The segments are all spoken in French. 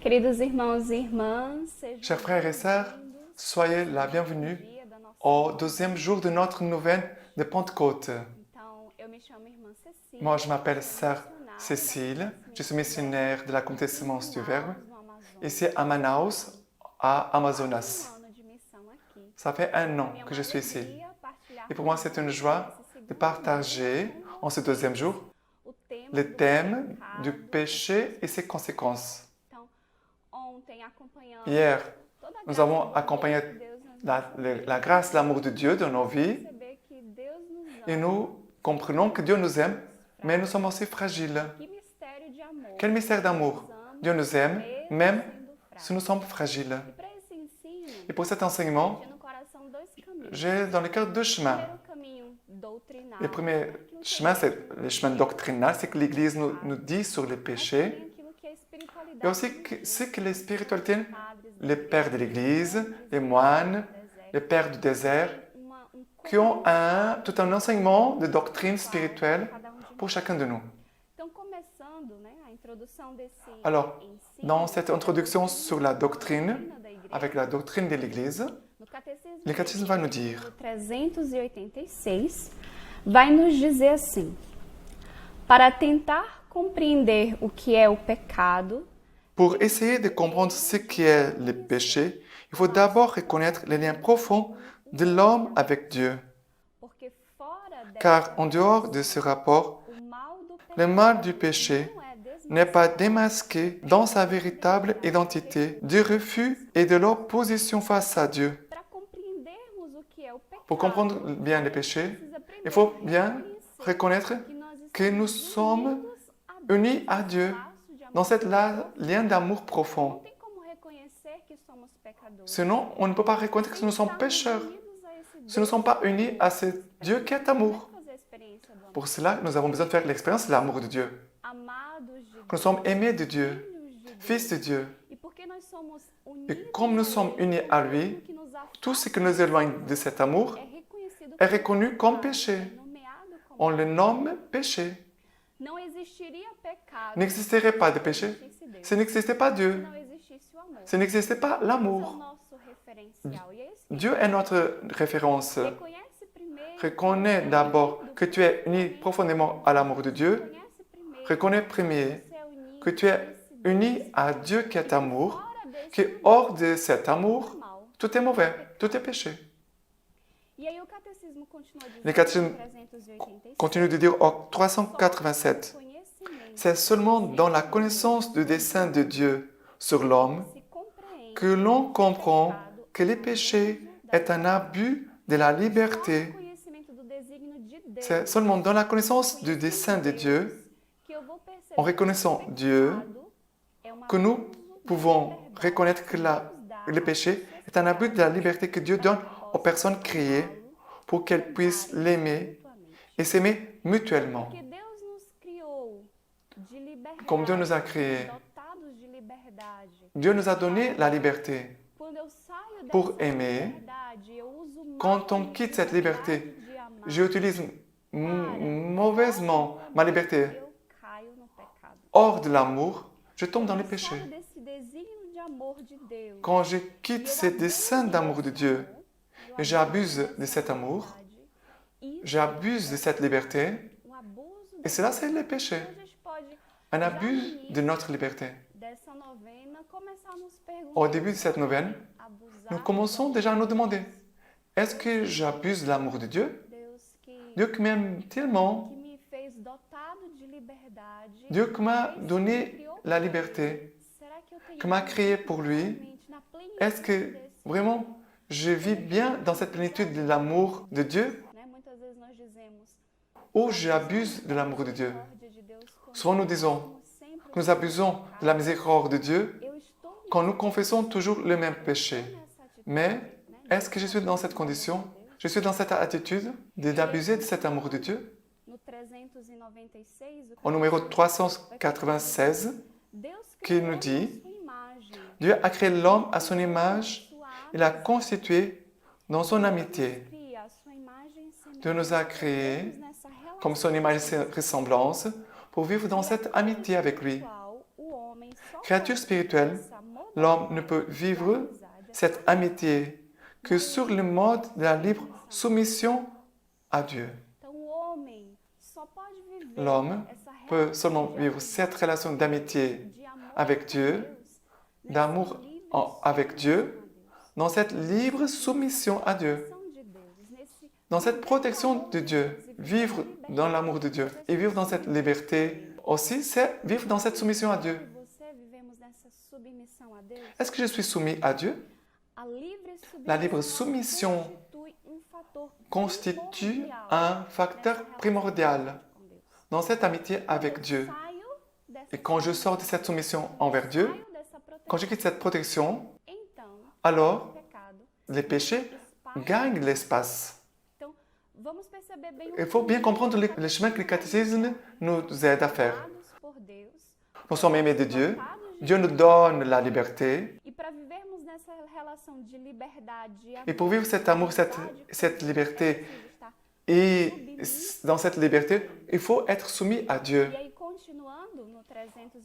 Queridos irmãos e irmãs, Chers frères et sœurs, soyez la bienvenue au deuxième jour de notre neuvaine de Pentecôte. Moi, je m'appelle Sœur Cécile, je suis missionnaire de la Communauté Semence du Verbe, ici à Manaus, à Amazonas. Ça fait 1 an que je suis ici. Et pour moi, c'est une joie de partager en ce deuxième jour le thème du péché et ses conséquences. Hier, nous avons accompagné la grâce, l'amour de Dieu dans nos vies et nous comprenons que Dieu nous aime, mais nous sommes aussi fragiles. Quel mystère d'amour! Dieu nous aime, même si nous sommes fragiles. Et pour cet enseignement, j'ai dans le cœur 2 chemins. Le premier chemin, c'est le chemin doctrinal, c'est que l'Église nous dit sur les péchés. Et aussi ce que les spiritualités, les pères de l'Église, les moines, les pères du désert, qui ont tout un enseignement de doctrine spirituelle pour chacun de nous. Alors, dans cette introduction sur la doctrine, avec la doctrine de l'Église, le catéchisme va nous dire 386 vai nous dizer assim: para tentar compreender o que é o pecado, pour essayer de comprendre ce qu'est le péché, il faut d'abord reconnaître les liens profonds de l'homme avec Dieu. Car en dehors de ce rapport, le mal du péché n'est pas démasqué dans sa véritable identité du refus et de l'opposition face à Dieu. Pour comprendre bien le péché, il faut bien reconnaître que nous sommes unis à Dieu dans cette lien d'amour profond. Sinon, on ne peut pas reconnaître que nous sommes pécheurs. Si nous ne sommes pas unis à ce Dieu qui est amour. Pour cela, nous avons besoin de faire l'expérience de l'amour de Dieu. Que nous sommes aimés de Dieu, fils de Dieu. Et comme nous sommes unis à lui, tout ce qui nous éloigne de cet amour est reconnu comme péché. On le nomme péché. N'existerait pas de péché s'il n'existait pas Dieu. S'il n'existait pas l'amour. Dieu est notre référence. Reconnais d'abord que tu es uni profondément à l'amour de Dieu. Reconnais premier que tu es uni à Dieu qui est amour, que hors de cet amour, tout est mauvais, tout est péché. Le catéchisme continue de dire au 387, c'est seulement dans la connaissance du dessein de Dieu sur l'homme que l'on comprend que le péché est un abus de la liberté. C'est seulement dans la connaissance du dessein de Dieu, en reconnaissant Dieu, que nous pouvons reconnaître que le péché est un abus de la liberté que Dieu donne aux personnes créées pour qu'elles puissent l'aimer et s'aimer mutuellement. Comme Dieu nous a créés, Dieu nous a donné la liberté pour aimer. Quand on quitte cette liberté, j'utilise mauvaisement ma liberté hors de l'amour, je tombe dans le péché. Quand je quitte ce dessein d'amour de Dieu, et j'abuse de cet amour, j'abuse de cette liberté, et cela c'est le péché. Un abus de notre liberté. Au début de cette neuvaine, nous commençons déjà à nous demander, est-ce que j'abuse de l'amour de Dieu? Dieu qui m'aime tellement, Dieu qui m'a donné la liberté, qui m'a créé pour lui, est-ce que vraiment je vis bien dans cette plénitude de l'amour de Dieu ou j'abuse de l'amour de Dieu? Souvent nous disons que nous abusons de la miséricorde de Dieu quand nous confessons toujours le même péché. Mais est-ce que je suis dans cette condition? Je suis dans cette attitude d'abuser de cet amour de Dieu? Au numéro 396, qui nous dit « Dieu a créé l'homme à son image, il l'a constitué dans son amitié. Dieu nous a créés comme son image et ressemblance pour vivre dans cette amitié avec lui. Créature spirituelle, l'homme ne peut vivre cette amitié que sur le mode de la libre soumission à Dieu. L'homme peut seulement vivre cette relation d'amitié avec Dieu, d'amour avec Dieu, dans cette libre soumission à Dieu, dans cette protection de Dieu, vivre dans l'amour de Dieu et vivre dans cette liberté aussi, c'est vivre dans cette soumission à Dieu. Est-ce que je suis soumis à Dieu? La libre soumission constitue un facteur primordial dans cette amitié avec Dieu. Et quand je sors de cette soumission envers Dieu, quand je quitte cette protection, alors les péchés gagnent l'espace. Il faut bien comprendre le chemin que le catéchisme nous aide à faire. Nous sommes aimés de Dieu. Dieu nous donne la liberté. Et pour vivre cet amour, cette liberté, et dans cette liberté, il faut être soumis à Dieu.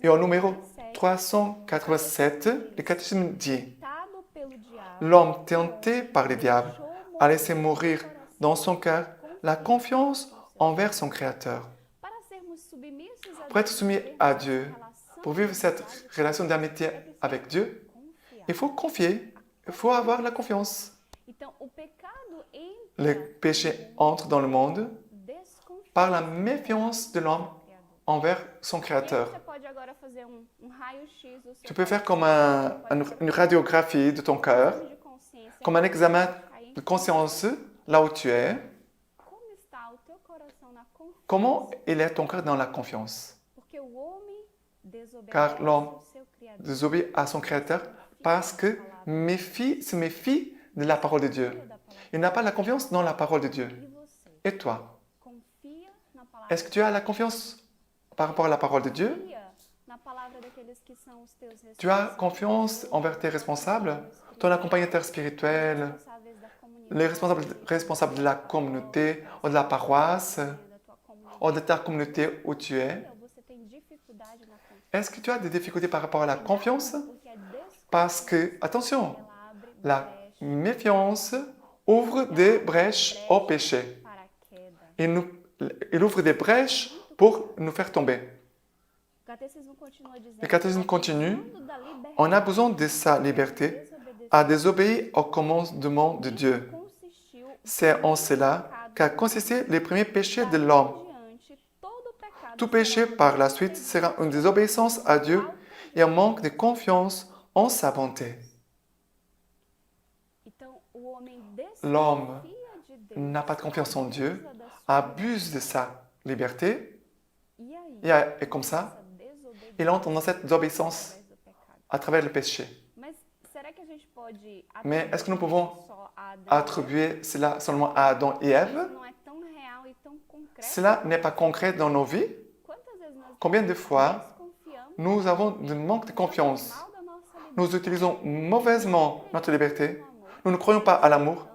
Et au numéro 387, le catéchisme dit: l'homme tenté par le diable a laissé mourir dans son cœur la confiance envers son Créateur. Pour être soumis à Dieu, pour vivre cette relation d'amitié avec Dieu, il faut confier, il faut avoir la confiance. Le péché entre dans le monde par la méfiance de l'homme envers son Créateur. Tu peux faire comme une radiographie de ton cœur, comme un examen de conscience là où tu es. Comment il est ton cœur dans la confiance? Car l'homme désobéit à son Créateur parce que se méfie de la parole de Dieu. Il n'a pas la confiance dans la parole de Dieu. Et toi? Est-ce que tu as la confiance par rapport à la parole de Dieu? Tu as confiance envers tes responsables, ton accompagnateur spirituel, les responsables de la communauté ou de la paroisse ou de ta communauté où tu es? Est-ce que tu as des difficultés par rapport à la confiance? Parce que, attention, la méfiance ouvre des brèches au péché. Il ouvre des brèches pour nous faire tomber. Le catéchisme continue. On a besoin de sa liberté à désobéir au commandement de Dieu. C'est en cela qu'a consisté les premiers péchés de l'homme. Tout péché par la suite sera une désobéissance à Dieu et un manque de confiance en sa bonté. L'homme n'a pas de confiance en Dieu, abuse de sa liberté et comme ça, il entre dans cette désobéissance à travers le péché. Mais est-ce que nous pouvons attribuer cela seulement à Adam et Ève? Cela n'est pas concret dans nos vies. Combien de fois nous avons un manque de confiance? Nous utilisons mauvaisement notre liberté. Nous ne croyons pas à l'amour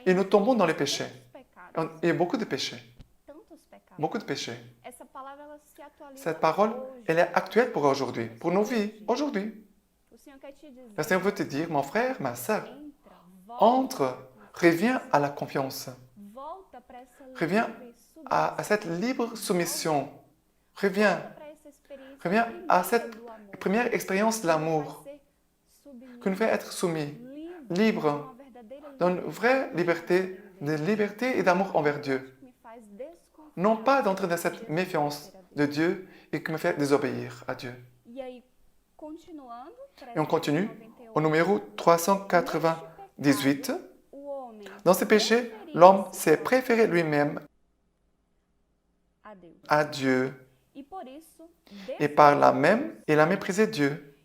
et nous tombons dans les péchés. Il y a beaucoup de péchés. Beaucoup de péchés. Cette parole, elle est actuelle pour aujourd'hui, pour nos vies, aujourd'hui. Le Seigneur veut te dire, mon frère, ma sœur, entre, reviens à la confiance. Reviens à cette libre soumission. Reviens à cette première expérience de l'amour qui nous fait être soumis, libres, dans une vraie liberté, de liberté et d'amour envers Dieu. Non pas d'entrer dans cette méfiance de Dieu et qui me fait désobéir à Dieu. Et on continue au numéro 398. Dans ce péché, l'homme s'est préféré lui-même à Dieu. Et par là même, il a méprisé Dieu.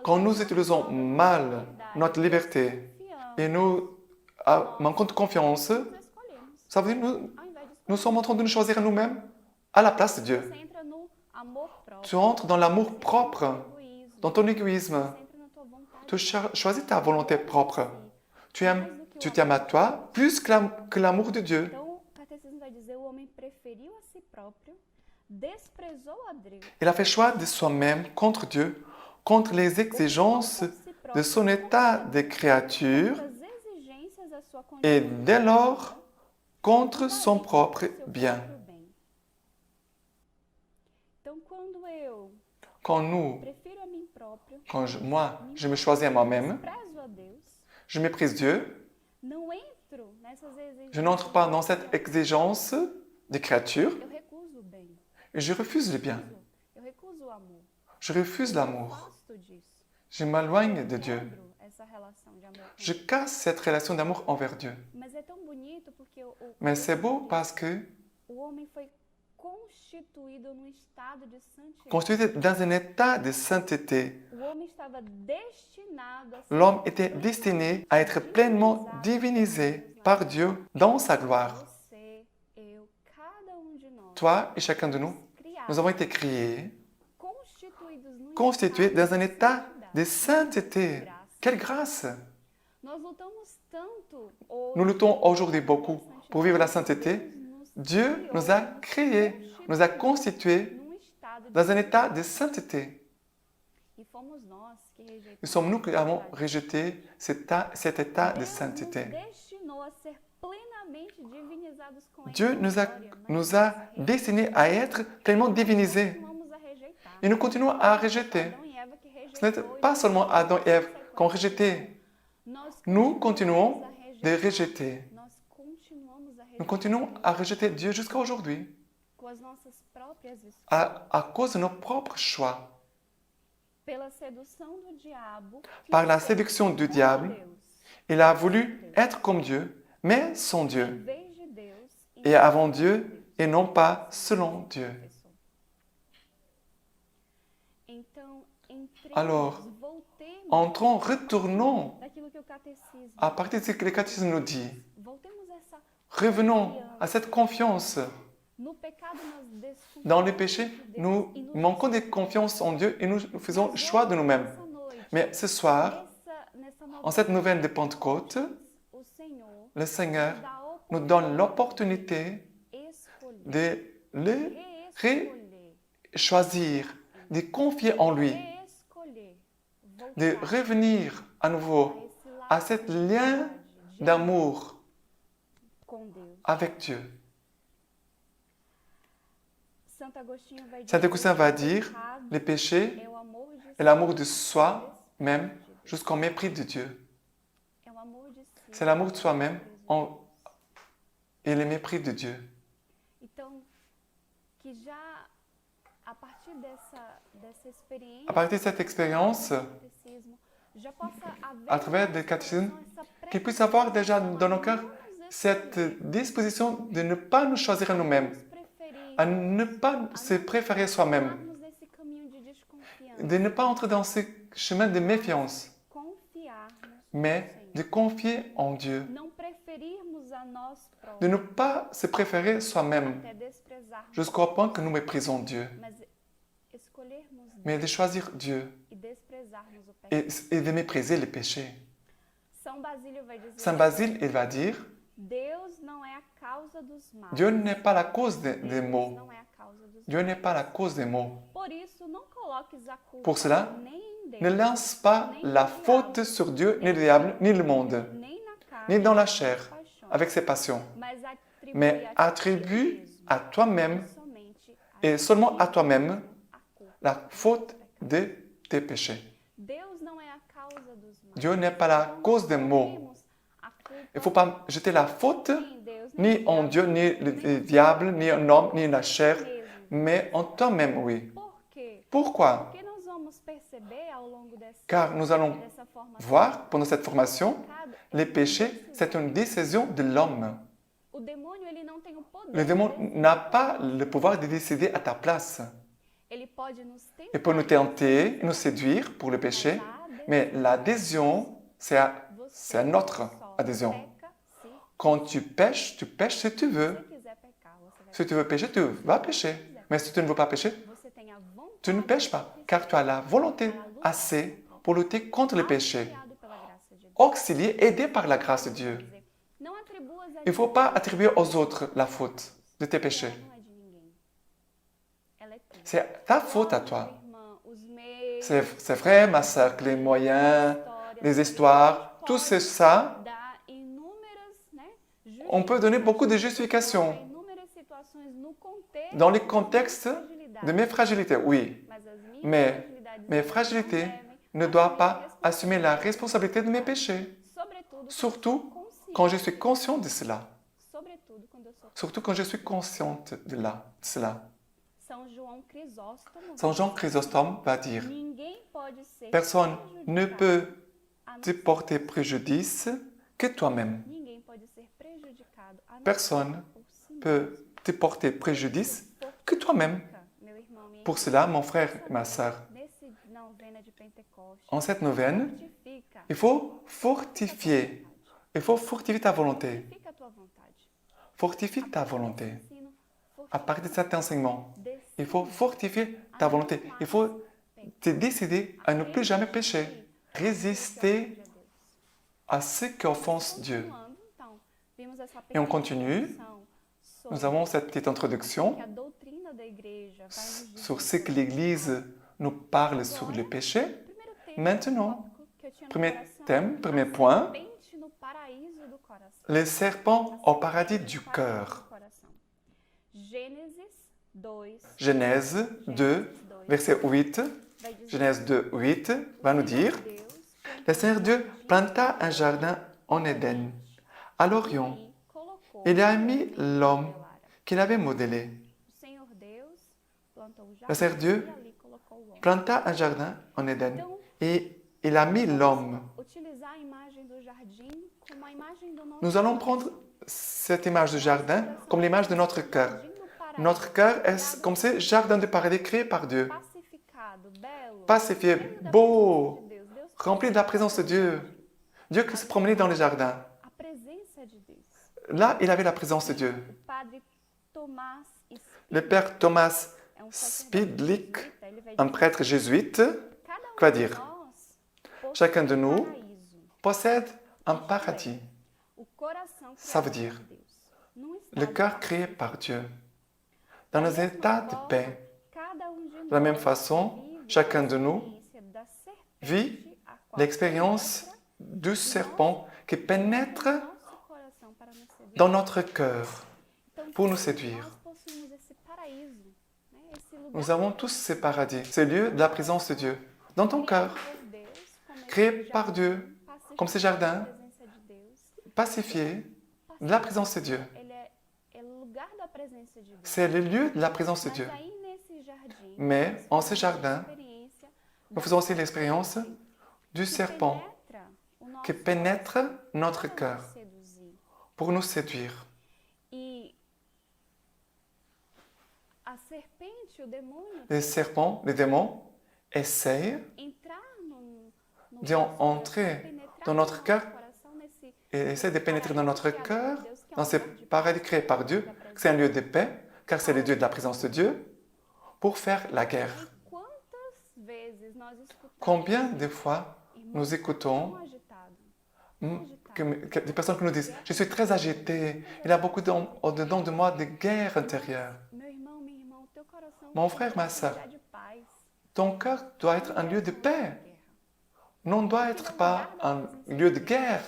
Quand nous utilisons mal notre liberté et nous manquons de confiance, ça veut dire que nous sommes en train de nous choisir nous-mêmes à la place de Dieu. Tu entres dans l'amour propre, dans ton égoïsme. Tu choisis ta volonté propre. Tu t'aimes à toi plus que l'amour de Dieu. Il a fait choix de soi-même contre Dieu, contre les exigences de son état de créature et dès lors contre son propre bien. Quand moi, je me choisis à moi-même, je méprise Dieu, je n'entre pas dans cette exigence de créature et je refuse le bien. Je refuse l'amour. Je m'éloigne de Dieu. Je casse cette relation d'amour envers Dieu. Mais c'est beau parce que constitué dans un état de sainteté, l'homme était destiné à être pleinement divinisé par Dieu dans sa gloire. Toi et chacun de nous, nous avons été créés, constitués dans un état de sainteté. Quelle grâce! Nous luttons aujourd'hui beaucoup pour vivre la sainteté. Dieu nous a créés, nous a constitués dans un état de sainteté. Et sommes nous qui avons rejeté cet état de sainteté. Dieu nous a destinés à être pleinement divinisés. Et nous continuons à rejeter. Ce n'est pas seulement Adam et Ève qui ont rejeté. Nous continuons de rejeter. Nous continuons à rejeter Dieu jusqu'à aujourd'hui à cause de nos propres choix. Par la séduction du diable, il a voulu être comme Dieu, mais sans Dieu, et avant Dieu, et non pas selon Dieu. Alors, entrons, retournons à partir de ce que le catéchisme nous dit. Revenons à cette confiance. Dans le péché, nous manquons de confiance en Dieu et nous faisons le choix de nous-mêmes. Mais ce soir, en cette nouvelle de Pentecôte, le Seigneur nous donne l'opportunité de le choisir, de confier en lui, de revenir à nouveau à ce lien d'amour avec Dieu. Saint Augustin va dire, le péché est l'amour de soi-même jusqu'au mépris de Dieu. C'est l'amour de soi-même et le mépris de Dieu. À partir de cette expérience, à travers le catéchisme, qu'il puisse avoir déjà dans nos cœurs cette disposition de ne pas nous choisir à nous-mêmes, à ne pas se préférer soi-même, de ne pas entrer dans ce chemin de méfiance, mais de confier en Dieu, de ne pas se préférer soi-même jusqu'au point que nous méprisons Dieu, mais de choisir Dieu et de mépriser les péchés. Saint Basile, il va dire, Dieu n'est pas la cause des maux. Dieu n'est pas la cause des maux. Pour cela, ne lance pas la faute sur Dieu, ni le diable, ni le monde, ni dans la chair, avec ses passions, mais attribue à toi-même et seulement à toi-même la faute de tes péchés. Dieu n'est pas la cause des maux. Il ne faut pas jeter la faute ni en Dieu, ni le diable, ni en homme, ni la chair, mais en toi-même, oui. Pourquoi? Car nous allons voir pendant cette formation, les péchés, c'est une décision de l'homme. Le démon n'a pas le pouvoir de décider à ta place. Il peut nous tenter, nous séduire pour le péché, mais l'adhésion, c'est à notre adhésion. Quand tu pêches si tu veux. Si tu veux pécher, tu vas pécher. Mais si tu ne veux pas pécher, tu ne pêches pas, car tu as la volonté assez pour lutter contre le péché. Auxilié, aidé par la grâce de Dieu. Il ne faut pas attribuer aux autres la faute de tes péchés. ela é tua. C'est ta faute à toi. Minha irmã, os meios, C'est vrai, ma sœur, que les moyens, les histoires, tout c'est ça, dar inúmeras, né, on peut donner beaucoup de justificações, justifications inúmeras situações no contexto dans les contextes da fragilidade. de mes fragilités, oui. Mas as minhas Mais fragilidades mes não fragilités devem ne doivent assumir pas a assumer la responsabilidade, responsabilité de mes péchés. sobretudo Surtout consciente, quand je suis conscient de cela. sobretudo quando eu sou Surtout quand je suis consciente de cela. São João Crisóstomo. Saint Jean Chrysostome va dire, Ninguém pode ser personne ne prejudicado peut a não te porter préjudice que toi-même. Ninguém pode ser prejudicado a não Personne ser por si peut te porter préjudice que toi-même. Meu irmão, minha Pour irmã, cela, mon frère et ma sœur, nesse novena de Pentecostes, en cette neuvaine, fortifica, il faut fortifier. Il faut fortifier ta volonté. fortifica a tua vontade. Fortifie ta volonté. Ensino, À partir de cet enseignement, decide il faut fortifier ta volonté. Il faut te décider à ne plus jamais pécher. Résister à ce qui offense Dieu. Continuando, então, vimos essa Et on pequena continue. introdução sobre Nous avons cette petite introduction que a doutrina da igreja vai nos dizer sur ce que l'Église nous parle sur le péché. Primeiro tema, Maintenant, tópico que eu tinha no premier coração, thème, premier a point, serpente no paraíso do coração. les serpents au paradis du Paraíso cœur. do coração. Gênesis 2, Genèse 2, verset 8. vai dizer Genèse 2, 8 va nous dire, Deus le Seigneur Dieu planta un jardin en Éden, à l'Orient. e colocou Il a mis l'homme modelara. qu'il avait modélé. O Senhor Deus plantou o Le Seigneur Dieu e ali colocou o homem. planta un jardin en Éden et il a mis l'homme. Utilizar a imagem do jardim como a imagem do nosso Nous allons prendre cette image de jardin comme l'image de notre cœur. jardim do paraíso, Notre cœur est comme ce jardin de paradis créé par Dieu, pacificado, belo, pacifié, cheio da beau, presença de Deus. Deus rempli de la présence de Dieu. Dieu qui se promenait dans les jardins. a presença de Deus. Là, il avait la présence de Dieu. O padre Tomás Le père Thomas é um Spidlick, sacerdote jesuíta, ele vai un dizer, prêtre jésuite, cada va de dire, nós chacun de nous paraíso. possède un paradis. O coração Ça veut criado dire, por Deus. Num Le estado cœur créé par Dieu. Dans nos da mesma états de forma, paix, cada de de la même nós façon, vive chacun a de nous experiência da serpente vit a qual l'expérience penetra du serpent qui pénètre no nosso coração para nos séduire. dans notre cœur Então, pour nous séduire. nós possuímos esse paraíso, né? Esse lugar Nous avons tous ces paradis, ces lieux de la présence de Dieu, dans ton cœur, criado por Deus, como esse créé jardim par Dieu, pacificado comme ces da jardins, presença de Deus. pacifiés de la présence de Dieu. Ele é o lugar da presença de Deus. C'est le lieu de la présence de Mas Dieu. aí nesse jardim, Mais nós en ce fazemos jardin, a experiência nous faisons aussi l'expérience du que serpent penetra o nosso qui pénètre notre para cœur nos seduzir. pour nous séduire. E a serpente, o demônio, Les serpents, les démons, essayent entrar no de entrer penetrar dans no notre nosso cœur coração nesse et essaient de pénétrer dans notre paraíso cœur, criado por Deus, que é dans um ce lugar de paradis créé par Dieu, que c'est un lieu de paix, car c'est le lieu de la présence de Dieu, pour faire la guerre. E quantas vezes nós escutamos Combien de fois irmãos nous écoutons tão agitados, des personnes qui nous disent « Je suis très agité, il y a beaucoup au-dedans de moi de guerre intérieure. meu irmão, minha irmã, o teu coração Mon tem frère, que ma ser um sœur, lugar de paz, Ton cœur doit être un lieu de paix, guerra. non doit être pas un lieu de guerre,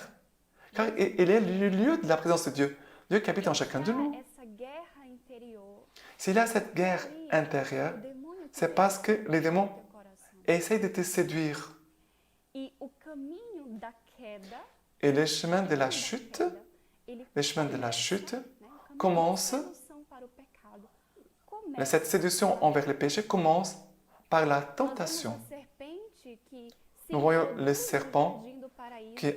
car il est le lieu de la présence de Dieu, Dieu qui habite en chacun de nous. Essa guerra interior, S'il y a cette guerre intérieure, o demônio c'est tem parce que les démons teu coração. essayent de te séduire. E o caminho da queda, Et le chemin de la chute, ele le chemin de la chute né, o caminho commence, da sedução para o pecado. Começa cette séduction envers le péché commence par la nós vemos tentation. a serpente que se Nous voyons introduz le no serpent jardim do paraíso, qui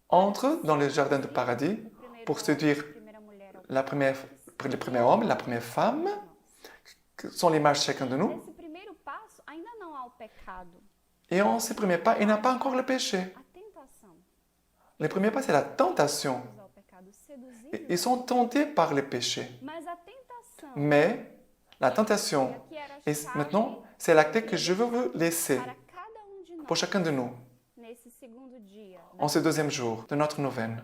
entre dans le jardin de paradis o primeiro pour homem, séduire a primeira mulher ao le premier homme, la première femme, qui sont l'image de chacun de nous. Nesse primeiro passo, ainda não há o pecado, Et en ces premiers pas, il n'a pas encore le péché. a tentação. Le premier pas, c'est la tentation. Ao pecado seduzido, Et ils sont tentés par le péché. mas a tentação, Mais la tentation, que era a et chave maintenant, c'est la clé que je veux vous laisser para cada de nós pour chacun de nous nesse segundo dia. en ce deuxième jour de notre neuvaine.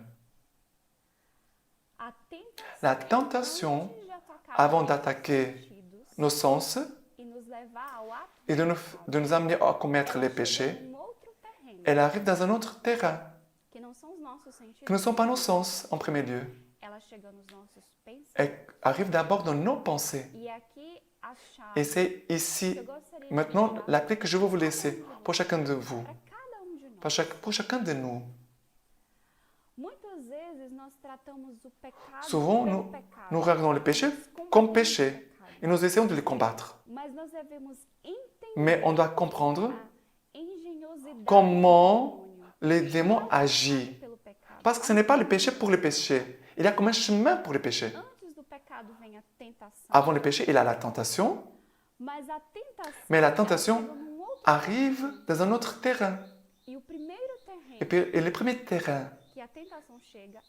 A tentação, La tentation, antes de atacar avant os d'attaquer sentidos nos sens e nos et de nous amener à commettre les péchés, elle arrive dans un autre terrain, qui ne sont pas nos sens en premier lieu. Elle arrive d'abord dans nos pensées. Et c'est ici, maintenant, la clé que je veux vous laisser pour chacun de vous, pour chacun de nous. Souvent, nous regardons le péché comme péché et nous essayons de les combattre. Mais on doit comprendre comment les démons agissent. Parce que ce n'est pas le péché pour le péché. Il y a comme un chemin pour le péché. Avant le péché, il y a la tentation. Mais la tentation arrive dans un autre terrain. Et les premiers terrains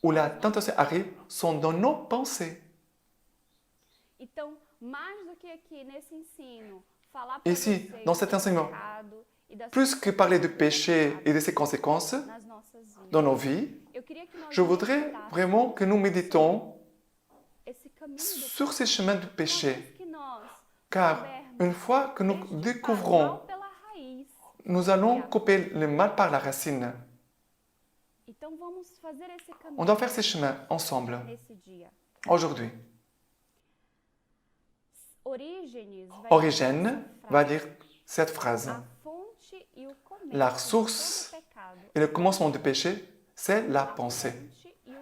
où la tentation arrive sont dans nos pensées. Ici, dans cet enseignement, plus que parler de péché et de ses conséquences dans nos vies, je voudrais vraiment que nous méditons sur ces chemins de péché. Car une fois que nous découvrons, nous allons couper le mal par la racine. On doit faire ces chemins ensemble, aujourd'hui. Origène va dire cette phrase. La source et le commencement du péché, c'est la pensée.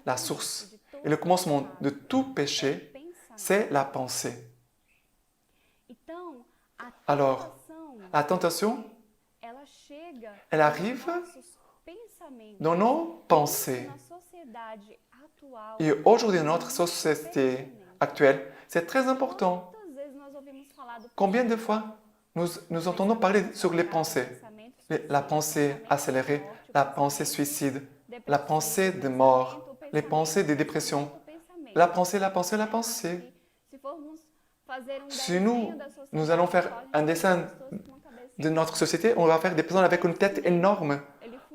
La source et le commencement de tout péché, c'est la pensée. Alors, la tentation, elle arrive dans nos pensées. Et aujourd'hui, dans notre société actuelle, c'est très important. Combien de fois nous entendons parler sur les pensées? La pensée accélérée, la pensée suicide, la pensée de mort, les pensées de dépression. La pensée, la pensée, la pensée. Si nous allons faire un dessin de notre société, on va faire des personnes avec une tête énorme,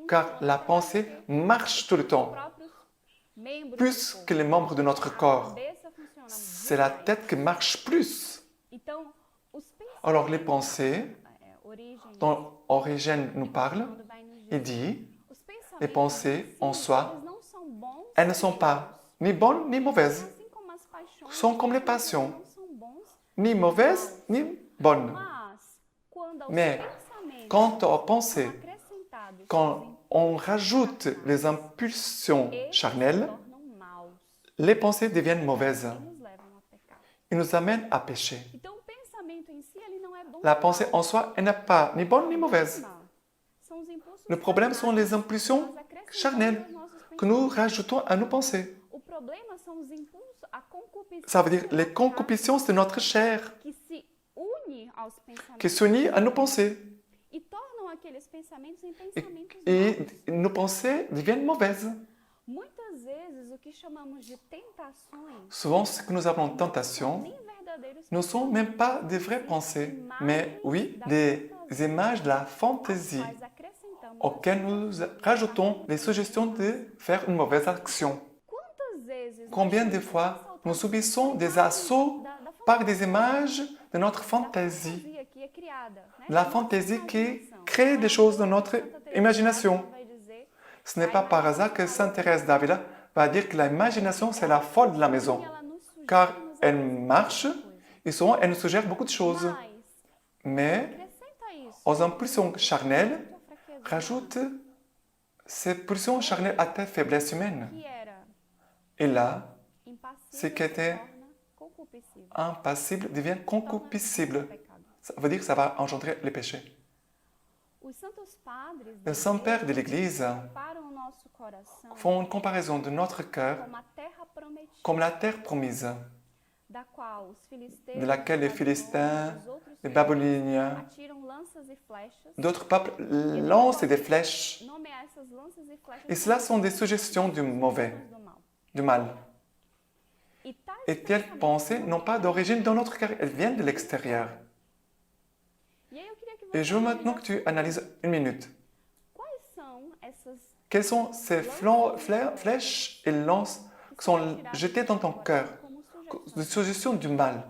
car la pensée marche tout le temps, plus que les membres de notre corps. C'est la tête qui marche plus. Alors les pensées, dont Origène nous parle, il dit, les pensées en soi, elles ne sont pas ni bonnes ni mauvaises, sont comme les passions, ni mauvaises ni bonnes. Mais quand on pense, quand on rajoute les impulsions charnelles, les pensées deviennent mauvaises et nous amènent à pécher. La pensée en soi, elle n'est pas ni bonne ni mauvaise. Le problème sont les impulsions charnelles que nous rajoutons à nos pensées. Ça veut dire les concupiscences de notre chair qui s'unissent à nos pensées. Et nos pensées deviennent mauvaises. Souvent, ce que nous appelons tentation ne sont même pas des vraies pensées, mais oui, des images de la fantaisie auxquelles nous rajoutons les suggestions de faire une mauvaise action. Combien de fois nous subissons des assauts par des images de notre fantaisie, la fantaisie qui crée des choses dans notre imagination. Ce n'est pas par hasard que Sainte Thérèse d'Avila va dire que l'imagination, c'est la folle de la maison, car elle marche et souvent elle nous suggère beaucoup de choses. Mais aux impulsions charnelles, rajoute ces pulsions charnelles à ta faiblesse humaine. Et là, ce qui était impassible devient concupiscible. Ça veut dire que ça va engendrer les péchés. Les saints pères de l'Église font une comparaison de notre cœur comme la terre promise, de laquelle les Philistins, les Babyloniens, d'autres peuples lancent des flèches. Et cela sont des suggestions du mauvais, du mal. Et telles pensées n'ont pas d'origine dans notre cœur, elles viennent de l'extérieur. Et je veux maintenant que tu analyses une minute. Quelles sont ces flèches et lances qui sont jetées dans ton cœur, des suggestions du mal?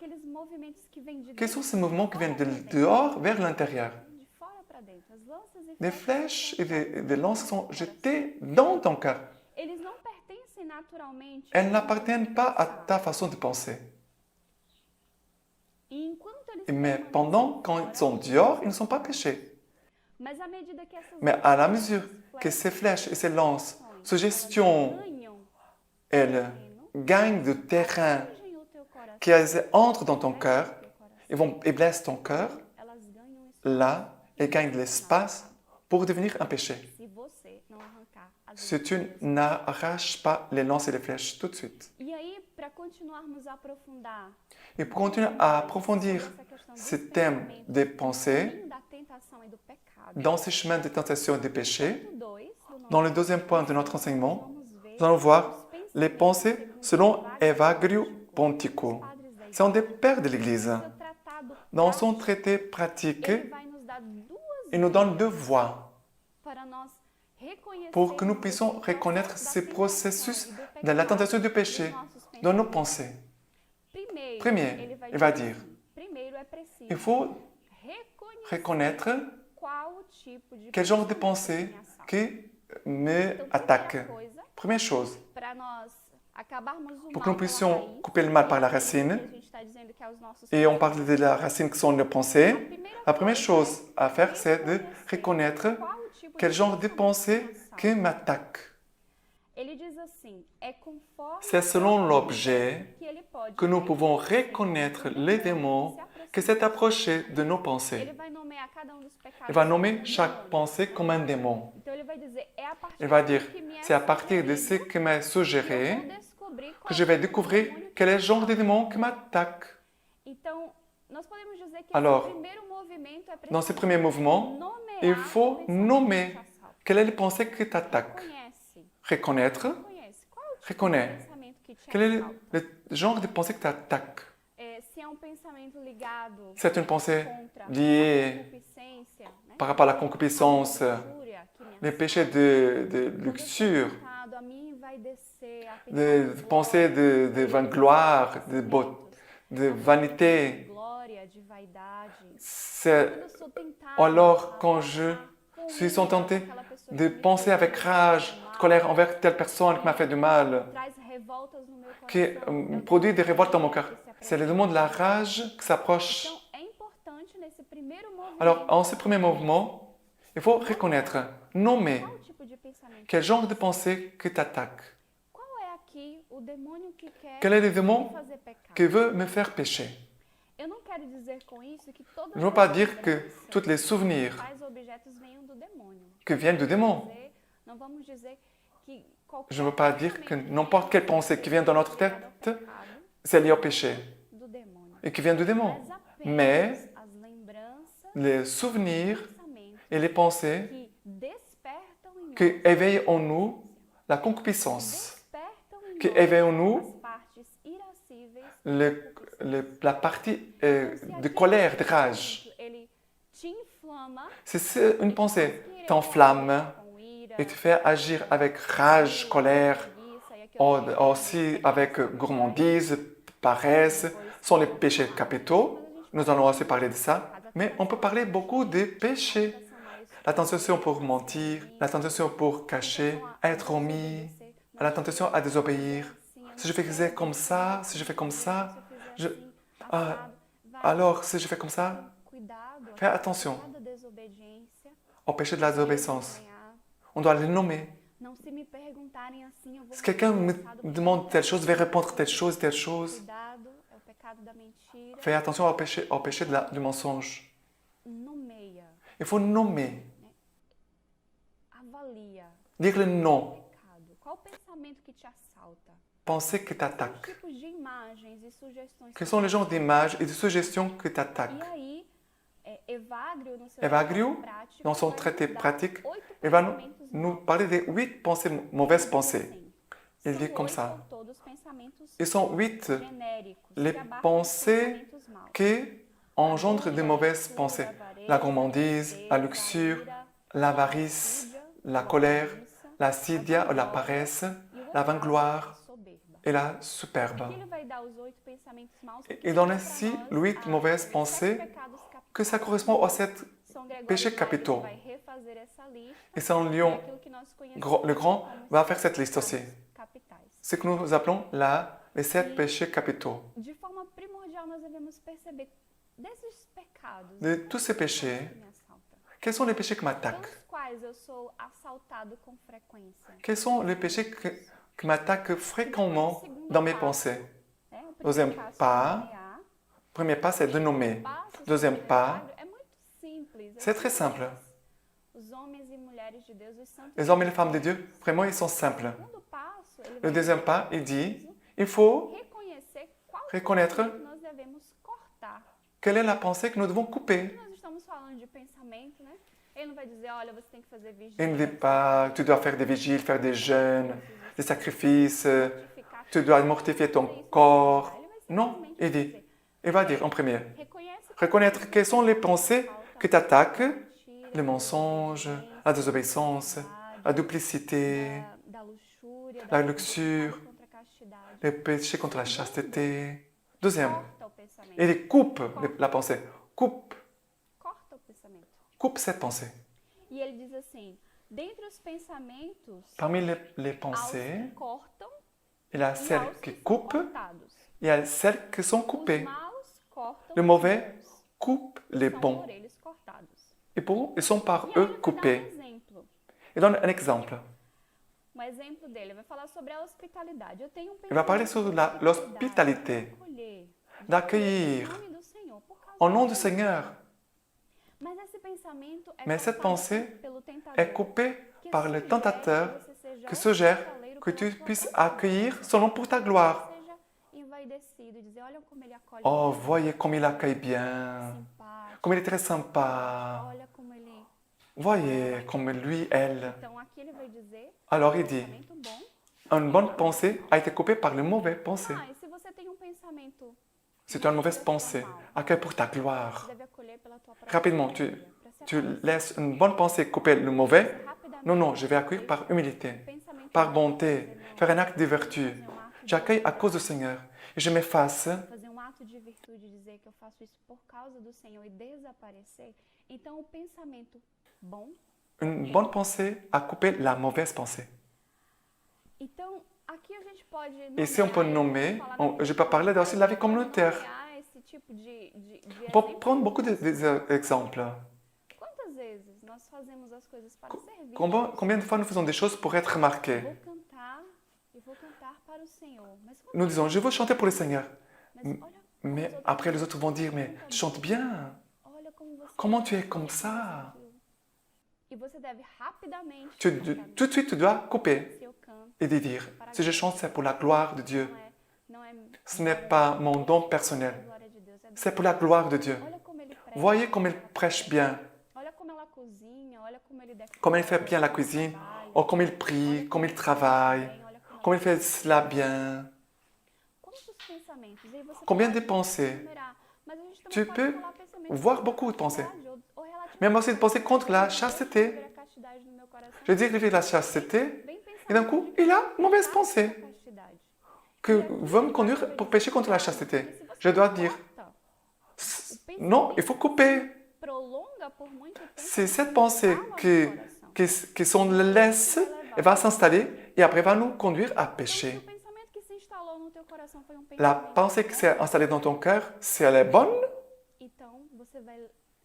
aqueles movimentos que vêm de Quels sont dentro ces mouvements qui viennent de para dentro, dehors vers l'intérieur? de fora para dentro. As lanças e Des flechas flèches et des lances sont no coração. jetées dans ton cœur. Eles não pertencem naturalmente Elles ao n'appartiennent pas à pensar. ta façon de penser. E enquanto eles Mais permanecem pendant, quand fora, ils sont dehors, ils ne sont pas péchés. mas à medida que essas Mais à la lanças, mesure que ces flèches et ces lances, elas suggestions, ganham elles gagnent de terrain, atingem o teu coração, qu'elles entrent dans ton cœur teu coração, et blessent ton cœur, elas ganham espaço. là, elles gagnent de l'espace pour devenir un péché. Se você não arrancar as Si tu n'arraches pas les lances et les flèches tout de suite. E aí, para continuarmos a aprofundar Et pour continuer à approfondir essa questão dos ce thème pensamentos, des do pensées, caminho da tentação e do pecado, dans ces chemins de tentation et de péché, ponto 2 do nosso dans le deuxième point de notre enseignement, vamos ver nous allons voir os les pensées pensamentos selon vários Evagrio pontico, Pontico. padres da igreja. Ce sont des pères de l'Église. Seu tratado Dans son prático, traité pratique, ele vai nos dar duas il nous donne deux voies para nós pour que nous puissions reconnaître ces processus de la tentation du péché dans nos pensées. Premier, il va dire, il faut reconnaître quel genre de pensée qui me attaque. Première chose, pour que nous puissions couper le mal par la racine, et on parle de la racine qui sont nos pensées, la première chose à faire, c'est de reconnaître quel genre de pensée qui m'attaque. C'est selon l'objet que nous pouvons reconnaître les démons qui s'est approché de nos pensées. Il va nommer chaque pensée comme un démon. Il va dire, c'est à partir de ce qui m'est suggéré que je vais découvrir quel est le genre de démon qui m'attaque. Alors, dans ce premier mouvement, il faut nommer quelle est la pensée qui t'attaque. Reconnaître, reconnais. Quel est le genre de pensée qui t'attaque? C'est une pensée liée par rapport à la concupiscence, les péchés de luxure, de pensées de vangloire, de vanité. C'est alors quand je suis tenté de penser avec rage, de colère envers telle personne qui m'a fait du mal, qui produit des révoltes dans mon cœur. C'est le démon de la rage qui s'approche. Alors, en ce premier mouvement, il faut reconnaître, nommer quel genre de pensée qui t'attaque. Quel est le démon qui veut me faire pécher? Je ne veux pas dire que tous les souvenirs qui viennent du démon. Je ne veux pas dire que n'importe quelle pensée qui vient dans notre tête, c'est lié au péché et qui vient du démon. Mais les souvenirs et les pensées qui éveillent en nous la concupiscence, qui éveillent en nous la partie de colère, de rage. C'est une pensée qui t'enflamme et te fait agir avec rage, colère, aussi avec gourmandise, paresse, sont les péchés capitaux. Nous allons aussi parler de ça. Mais on peut parler beaucoup des péchés. La tentation pour mentir, la tentation pour cacher, être omis, la tentation à désobéir. Si je faisais comme ça, si je fais comme ça, alors si je fais comme ça, fais attention au péché de la désobéissance. On doit les nommer. Si quelqu'un me demande telle chose, je vais répondre telle chose, telle chose. Fais attention au péché du mensonge. Il faut nommer. Dire le nom. Pensée qui t'attaque. Quels sont les genres d'images et de suggestions qui t'attaquent? Evagrio, dans son traité pratique, il va nous parler des 8 pensées, mauvaises pensées. Il dit comme ça. Ils sont 8 les pensées qui engendrent de mauvaises pensées. La gourmandise, la luxure, l'avarice, la colère, la sidia ou la paresse, la vangloire et la superbe. Aqui ele vai dar os 8 pensamentos maus. Il donne ainsi 8 mauvaises pensées que ça correspond aux 7 péchés capitaux. Vai refazer essa lista. Et Saint Léon Aquilo que nós conhecemos le Grand como va faire cette liste aussi. capitais. Ce que nous appelons les 7 péchés capitaux. De forma primordial, nós devemos perceber desses pecados. De tous ces péchés, que me assaltam, quels sont les péchés qui m'attaquent? pelos quais eu sou assaltado com frequência. Quels sont les péchés qui m'attaquent fréquemment dans mes pensées? É, o Deuxième primeiro passo pas, é nomear. Premier pas, c'est de nommer. O passo Deuxième pas, é muito simples. c'est très simple. Os homens e mulheres de Deus, os santos. Les hommes et les femmes de Dieu, vraiment, ils sont simples. O segundo passo, ele Le vai deuxième pas, il dit, il faut reconhecer qual reconnaître pensamento nós devemos cortar. quelle est la pensée que nous devons couper. Nós estamos falando de pensamento, né? Ele não vai dizer, olha, você tem que fazer vigília. Il ne dit pas, tu dois faire des vigiles, faire des jeûnes, des sacrifices, tu dois mortifier ton corps. Non, il dit, il va dire en premier, reconnaître quelles sont les pensées qui t'attaquent, le mensonge, la désobéissance, la duplicité, da luxúria, la luxure, contra a castidade. les péchés contre la chasteté. Deuxième, Corta o pensamento. il dit coupe la pensée, Corta o pensamento. coupe cette pensée. E ele diz assim, dentre os pensamentos, Parmi les aos pensées, que cortam il y a e celles aos qui que são coupent, cortados. il y a celles qui sont Os coupées. maus cortam Le os mauvais bons, coupe les são bons. por eles cortados. Et pour ils sont par E aí eux ele vai dar coupés. exemplo. Il donne un exemple. Um exemplo dele vai falar sobre a hospitalidade. Eu tenho um Il va parler sur pensamento de l'hospitalité, acolher, d'accueillir em nome do Senhor, por causa au nom do du Senhor. Seigneur. Mas esse pensamento é Mais cette cortado pensée pelo tentador, est coupée que par le sugere tentateur que você seja qui suggère hospitaleiro que pela tu sua puisses persona, accueillir son nom pour ta gloire. seja envaidecido e dizer, olha como ele acolhe Oh, bem, voyez comme il accueille bien, simpático, comme il est très sympa. olha como ele... Voyez comme lui, elle. Então aqui ele vai dizer, Alors il dit, pensamento bom. une bonne pensée a été coupée par le mauvais pensée. Ah, e se você tem um pensamento, C'est une mauvaise pensée, accueille pour ta gloire. você deve acolher pela tua própria Rapidement, glória, pra se tu acolher laisses une bonne pensée couper le mauvais. rapidamente. Non, non, je vais accueillir par humilité, Pensamento par bom, bonté, fazer um- faire un acte de vertu. fazer um ato de J'accueille à cause du Seigneur et je m'efface. fazer um ato de virtude, dizer que eu faço isso por causa do Senhor e desaparecer. Então o pensamento bom. Une bonne pensée a coupé la mauvaise pensée. Então aqui a gente pode Et si on peut nommer, je peux parler aussi de la vie communautaire. nomear esse tipo de On peut exemplo. prendre beaucoup d'exemples. Quantas vezes nós fazemos as coisas para servir? Combien de fois nous faisons des choses pour être remarqués? Vou cantar para o Senhor. Mas quando Nous disons, je veux chanter pour le Seigneur. mas olha, Mais après, les autres vont dire, mais tu chantes bien. olha como você Comment tu es comme ça? E você deve rapidamente Tout de suite, tu dois couper se eu canto, et de dire, si je chante, c'est pour la gloire de Dieu. não é Ce n'est pas mon don personnel. a glória de Deus, é C'est pour la gloire de Dieu. olha como ele prega, Voyez comme il prêche bien, olha como ela cozinha, olha como ele decora, comme il fait bien la cuisine, oh, comme il prie, comme il travaille, olha como comme il fait cela bien. quantos pensamentos. E aí você Combien pode de pensées? enumerar, mas a gente também Tu pode peux falar pensamentos voir contra beaucoup de a pensées. castidade ou relativamente Même aussi de penser contre la chasteté. sobre a castidade no meu coração. Je dis que la chasteté, Bem et d'un coup, il a une mauvaise pensée castidade. que veut me conduire pour pécher contre la chasteté. Je dois dire, Corta, non, il faut couper. prolonga por muito tempo. C'est cette pensée no qui sont laisse et va s'installer et après va nous conduire à Então, se o pécher. pensamento que se instalou no teu coração foi um La pensamento pensée qui bom, s'est installée dans ton cœur, si elle est bonne, então você vai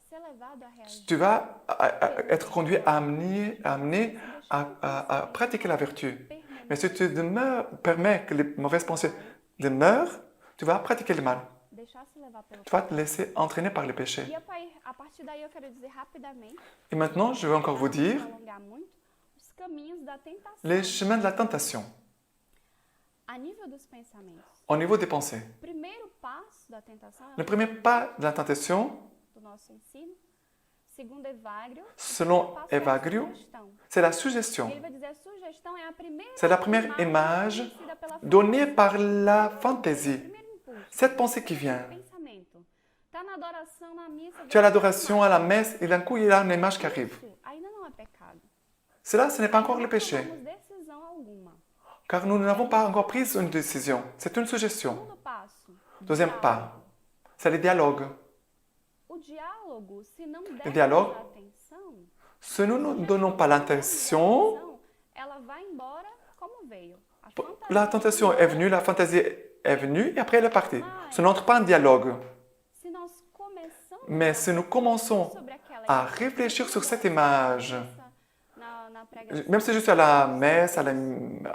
ser levado a reagir. tu vas être conduit amené à pratiquer la vertu. Mais si tu permets que les mauvaises pensées demeurent, tu vas pratiquer le mal. Deixar se levar pelo Tu vas te laisser entraîner par le péché. E a partir daí eu quero dizer rapidamente, Et maintenant, je vais encore vous dire não alongar muito, os caminhos da tentação. les chemins de la tentation A nível dos pensamentos. au niveau des pensées. O primeiro passo da tentação é Le premier pas de la tentation, do nosso ensino. Segundo Evagrio, selon o primeiro passo é a Evagrio, sugestão. c'est la suggestion. Ele vai dizer a sugestão é a primeira C'est la première image conhecida pela donnée par la fantaisie. primeiro impulso. Cette pensée qui vient. Pensamento. Tá na adoração, na missa. Tu as l'adoration à la messe et d'un coup, il y a une image qui arrive. Isso ainda não é pecado. Cela, ce n'est pas encore le Não péché. tomamos decisão alguma. car nous n'avons pas encore pris une décision. C'est une suggestion. Segundo passo, Deuxième pas, c'est le dialogue. o diálogo, se não Le der dialogue, atenção, si nous ne donnons pas l'intention, ela vai embora como veio. A la tentation est venue, la fantaisie est venue, et après elle est partie. Ce n'entre pas en dialogue. Se nós começamos Mais si nous commençons sobre aquela à réfléchir sur cette image, na pregação, même si je suis à la messe, à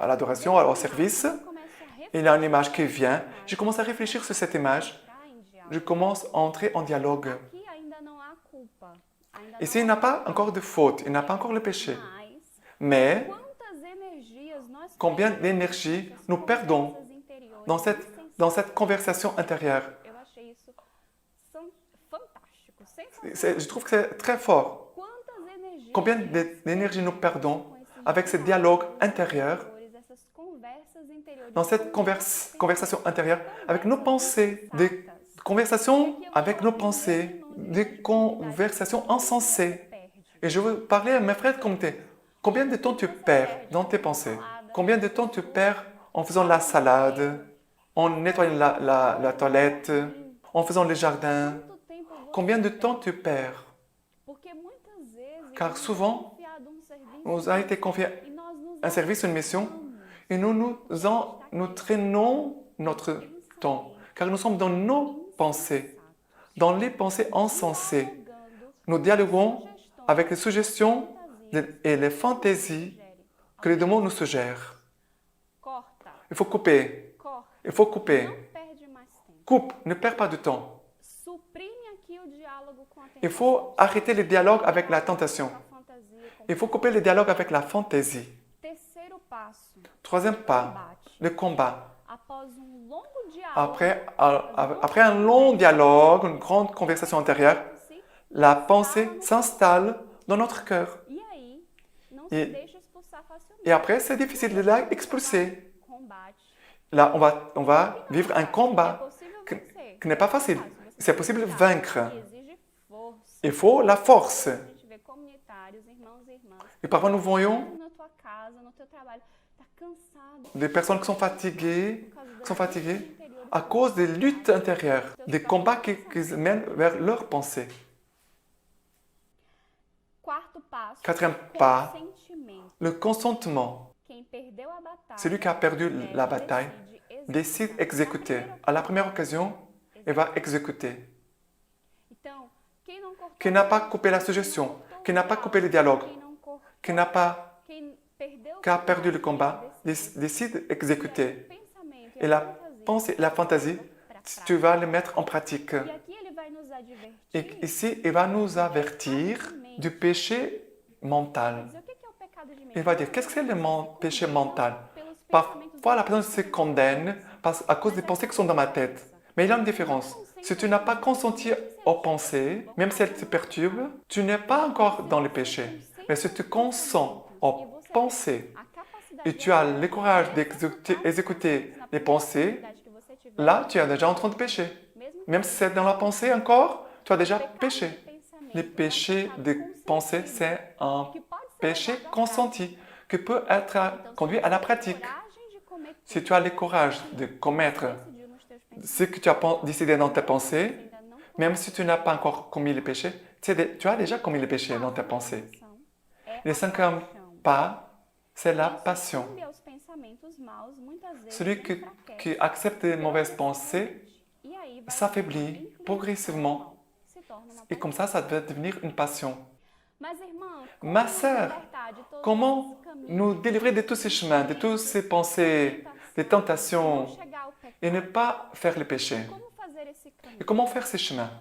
l'adoration, au service, eu começo a il y a une image qui vient, je commence à réfléchir sur cette image, refletir em diálogo. je commence à entrer en dialogue. Aqui ainda não há culpa. Ainda Ici, il n'a pas encore de faute, il n'a pas encore le péché. mais Mais quantas energias nós combien d'énergie nous perdons intérieures dans cette conversation intérieure? Eu achei isso fantástico, sensacional. Je trouve que c'est très fort. Quantas energias Combien d'énergie nous perdons avec ce dialogue intérieur, essas conversas interiores, dans cette conversation intérieure, avec nos pensées, des conversations avec nos pensées, des conversations insensées. Et je veux parler à mes frères comme t'es. Combien de temps tu perds dans tes pensées? Combien de temps tu perds en faisant la salade, en nettoyant la toilette, en faisant le jardin? quanto tempo você Combien de temps tu perds? Porque muitas vezes Car souvent, confiado serviço nous a été confié e nós nos un service, une mission, et nous traînons notre temps, car nous sommes dans nos pensées, dans les pensées insensées. dialogando Nous dialoguons avec les suggestions et les fantaisies que les démons nous suggèrent. corta, Il faut couper, corta, il faut couper. não perde mais tempo. Coupe, ne perds pas de temps. Suprime aqui o diálogo com a Il faut arrêter le dialogue avec la tentation. com a fantasia, com Il faut couper le dialogue avec la fantaisie. terceiro passo, Troisième pas, le combat. após longo diálogo, Après un long dialogue, une grande conversation intérieure, la pensée s'installe dans notre cœur. e aí não E- se deixa expulsar facilmente. Et après, c'est difficile de la expulser. Combate. Là, on va vivre un É combat possível que, vencer. qui n'est pas facile. C'est possible de vaincre. Exige força. Il faut la force. A gente vê comunitários, irmãos e irmãs, Et parfois, nous voyons na tua casa, no teu trabalho, tá cansado des personnes qui sont fatiguées, por causa da qui sont fatiguées luta interior. à cause des luttes intérieures, des combats qui mènent vers leurs pensées. Quarto passo, Quatrième pas, consentimento. le consentement. Quem perdeu a batalha, Celui qui a perdu la bataille décide d'exécuter. À la première occasion, il va exécuter. Então, quem não cortou, Qui n'a pas coupé la suggestion, qui n'a pas coupé le dialogue, quem não cortou, quem perdeu qui a perdu le combat, décide d'exécuter. pensamento Et la pensée, la fantaisie, tu vas le mettre en pratique. E aqui ele vai nos advertir. Et ici, il va nous avertir du péché mental. Dizer, o que é o pecado de mente? Il va dire, qu'est-ce que c'est le péché mental? Pelos Parfois, la personne se condamne à cause des pensées qui sont dans ma tête. Mais il y a une différence. Si tu n'as pas consenti aux pensées, même si elles te perturbent, tu n'es pas encore dans le péché. Mais si tu consens aux pensées a capacidade et tu as le courage d'exécuter les pensées, que você tiver, là, tu es déjà en train de pécher. mesmo Même si c'est dans la pensée encore, tu as déjà péché. pensamento, Le péché de pensée, c'est un que pode ser péché levado à consenti qui peut être conduit à la pratique. coragem de cometer, Si tu as le courage de commettre decidiu nos teus pensamentos, ce que tu as décidé dans tes pensées, ainda não même si tu n'as pas encore commis le péché, tu as déjà commis le péché dans tes pensées. são, é Le cinquième pas, c'est la passion. sucumbe aos pensamentos maus, muitas vezes Celui enfraquece. qui accepte les mauvaises pensées E aí vai s'affaiblit progressivement. se torna uma Et comme ça va devenir une passion. Mas irmão, Ma como sœur, nos libertar de todos comment esses caminhos, nous délivrer de tous ces chemins, de toutes ces pensées, des tentations, não chegar ao pecado? et ne pas faire le péché? Como fazer esse caminho? Et comment faire ces chemins?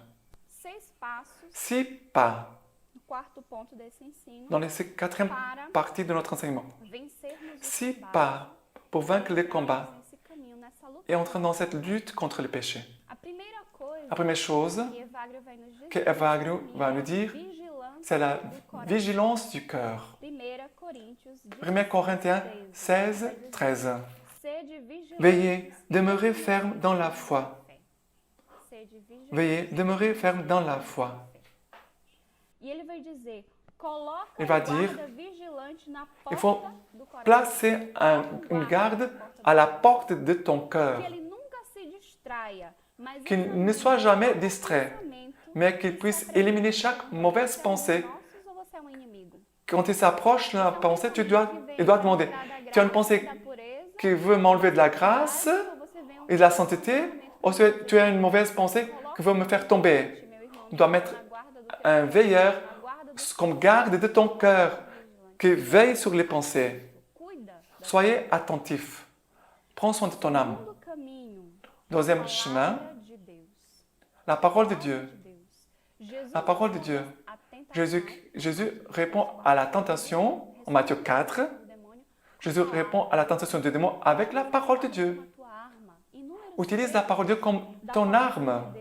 6 passos, 6 pas no quarto ponto desse ensino, dans les quatrième partie de notre enseignement. vencermos os 6 combates, pas pour vaincre les combats nesse caminho, nessa luta. et entrer dans cette lutte contre le péché. A primeira coisa La première chose que Evagrio vai nos dizer, que Evagrio va nous dire, vigilância c'est la do coração. vigilance du cœur. 1 Coríntios 1 Corinthiens 16, 13. Sede vigilantes Veillez, demeurez ferme dans la foi. Sede vigilantes. Veuillez demeurer ferme dans la foi. E ele vai dizer, Il va dire, il faut placer une garde à la porte de ton cœur, qu'il ne soit jamais distrait, mais qu'il puisse éliminer chaque mauvaise pensée. Quand il s'approche de la pensée, il doit demander, tu as une pensée qui veut m'enlever de la grâce et de la sainteté, ou tu as une mauvaise pensée qui veut me faire tomber. Tu dois mettre un veilleur comme garde de ton cœur, qui veille sur les pensées. Soyez attentifs. Prends soin de ton âme. Deuxième chemin, la parole de Dieu. La parole de Dieu. Jésus répond à la tentation en Matthieu 4. Jésus répond à la tentation du démon avec la parole de Dieu. Utilise la parole de Dieu comme ton arme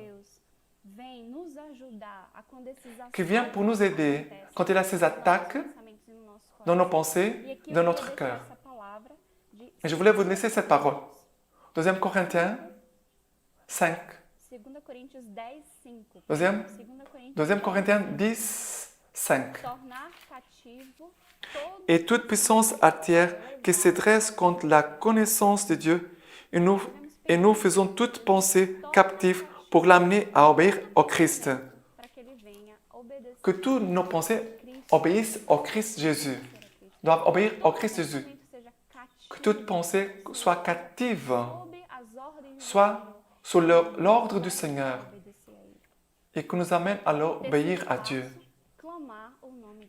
qui vient pour nous aider quand il a ces attaques dans nos pensées, dans notre cœur. Et je voulais vous laisser cette parole. 2 Corinthiens 5. 2 Corinthiens 10, 5. Et toute puissance entière qui se dresse contre la connaissance de Dieu, et nous faisons toute pensée captive pour l'amener à obéir au Christ. Que toutes nos pensées obéissent au Christ Jésus, doivent obéir au Christ Jésus. Que toute pensée soit captive, soit sous l'ordre du Seigneur et que nous amène à l'obéir à Dieu.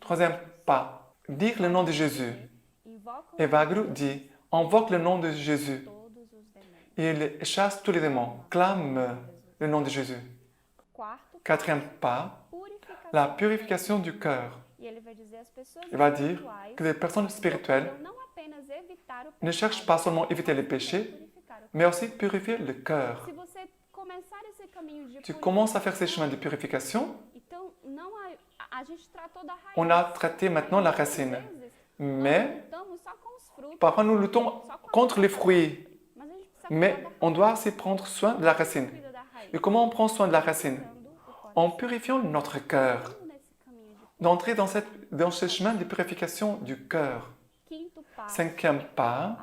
Troisième pas, dire le nom de Jésus. Evagrio dit, invoque le nom de Jésus. Il chasse tous les démons, clame le nom de Jésus. Quatrième pas, la purification du cœur. Il va dire que les personnes spirituelles ne cherchent pas seulement à éviter les péchés, mais aussi purifier le cœur. Tu commences à faire ces chemins de purification. On a traité maintenant la racine, mais parfois nous luttons contre les fruits, mais on doit aussi prendre soin de la racine. Et comment on prend soin de la racine? En purifiant notre cœur, d'entrer dans ce chemin de purification du cœur. Cinquième pas,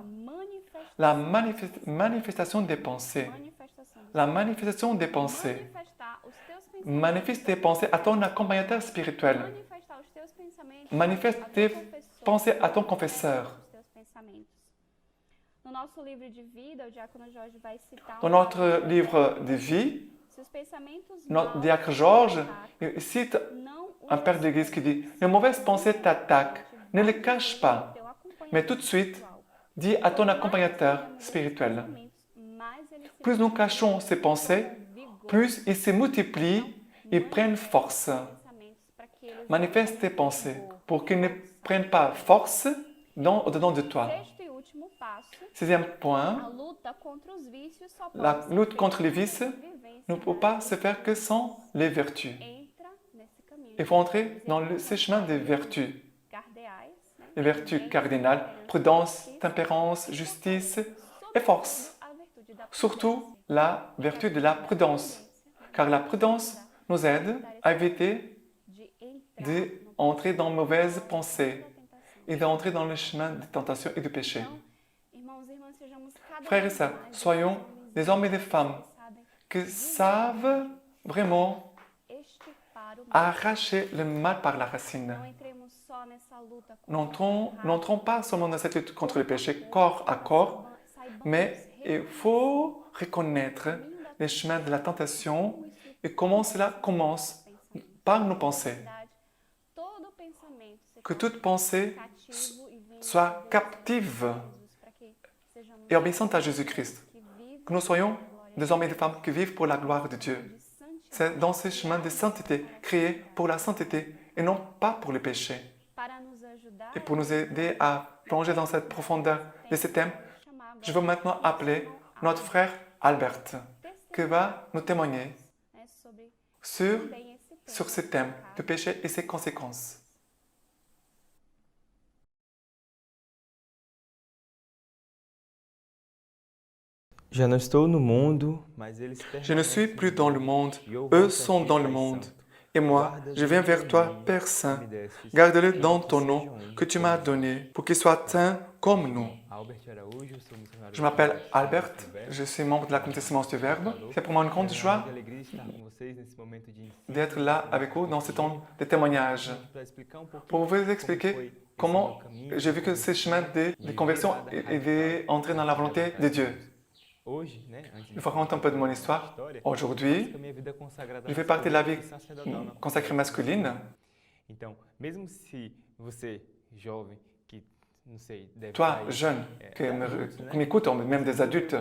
la manifestation des pensées. La manifestation des pensées. Manifeste tes pensées à ton accompagnateur spirituel. Manifeste tes pensées à ton confesseur. Dans notre livre de vie, notre diacre Georges cite un père d'église qui dit « Les mauvaises pensées t'attaquent, ne les cache pas, mais tout de suite, dis à ton accompagnateur spirituel. » Plus nous cachons ces pensées, plus ils se multiplient et prennent force. Manifeste tes pensées pour qu'ils ne prennent pas force au-dedans de toi. Sixième point, la lutte contre les vices ne peut pas se faire que sans les vertus. Il faut entrer dans ce chemin des vertus. Les vertus cardinales, prudence, tempérance, justice et force. Surtout la vertu de la prudence, car la prudence nous aide à éviter d'entrer dans de mauvaises pensées et d'entrer dans le chemin de tentation et du péché. Frères et sœurs, soyons des hommes et des femmes qui savent vraiment arracher le mal par la racine. N'entrons pas seulement dans cette lutte contre le péché corps à corps, mais il faut reconnaître les chemins de la tentation et comment cela commence par nos pensées. Que toute pensée soit captive et obéissante à Jésus-Christ. Que nous soyons des hommes et des femmes qui vivent pour la gloire de Dieu. C'est dans ces chemins de sainteté, créés pour la sainteté et non pas pour le péché. Et pour nous aider à plonger dans cette profondeur de ce thème, je veux maintenant appeler notre frère Albert, qui va nous témoigner sur ce thème du péché et ses conséquences. Je ne suis plus dans le monde, eux sont dans le monde. Et moi, je viens vers toi, Père Saint. Garde-le dans ton nom que tu m'as donné, pour qu'il soit saint comme nous. Je m'appelle Albert, je suis membre de la communauté Semence du Verbe. C'est pour moi une grande joie d'être là avec vous dans ce temps de témoignage, pour vous expliquer comment j'ai vu que ce chemin de conversion est entré dans la volonté de Dieu. Il faut raconter un peu de mon histoire. Aujourd'hui, je fais partie de la vie consacrée masculine. Toi, jeune, qui m'écoute, même des adultes,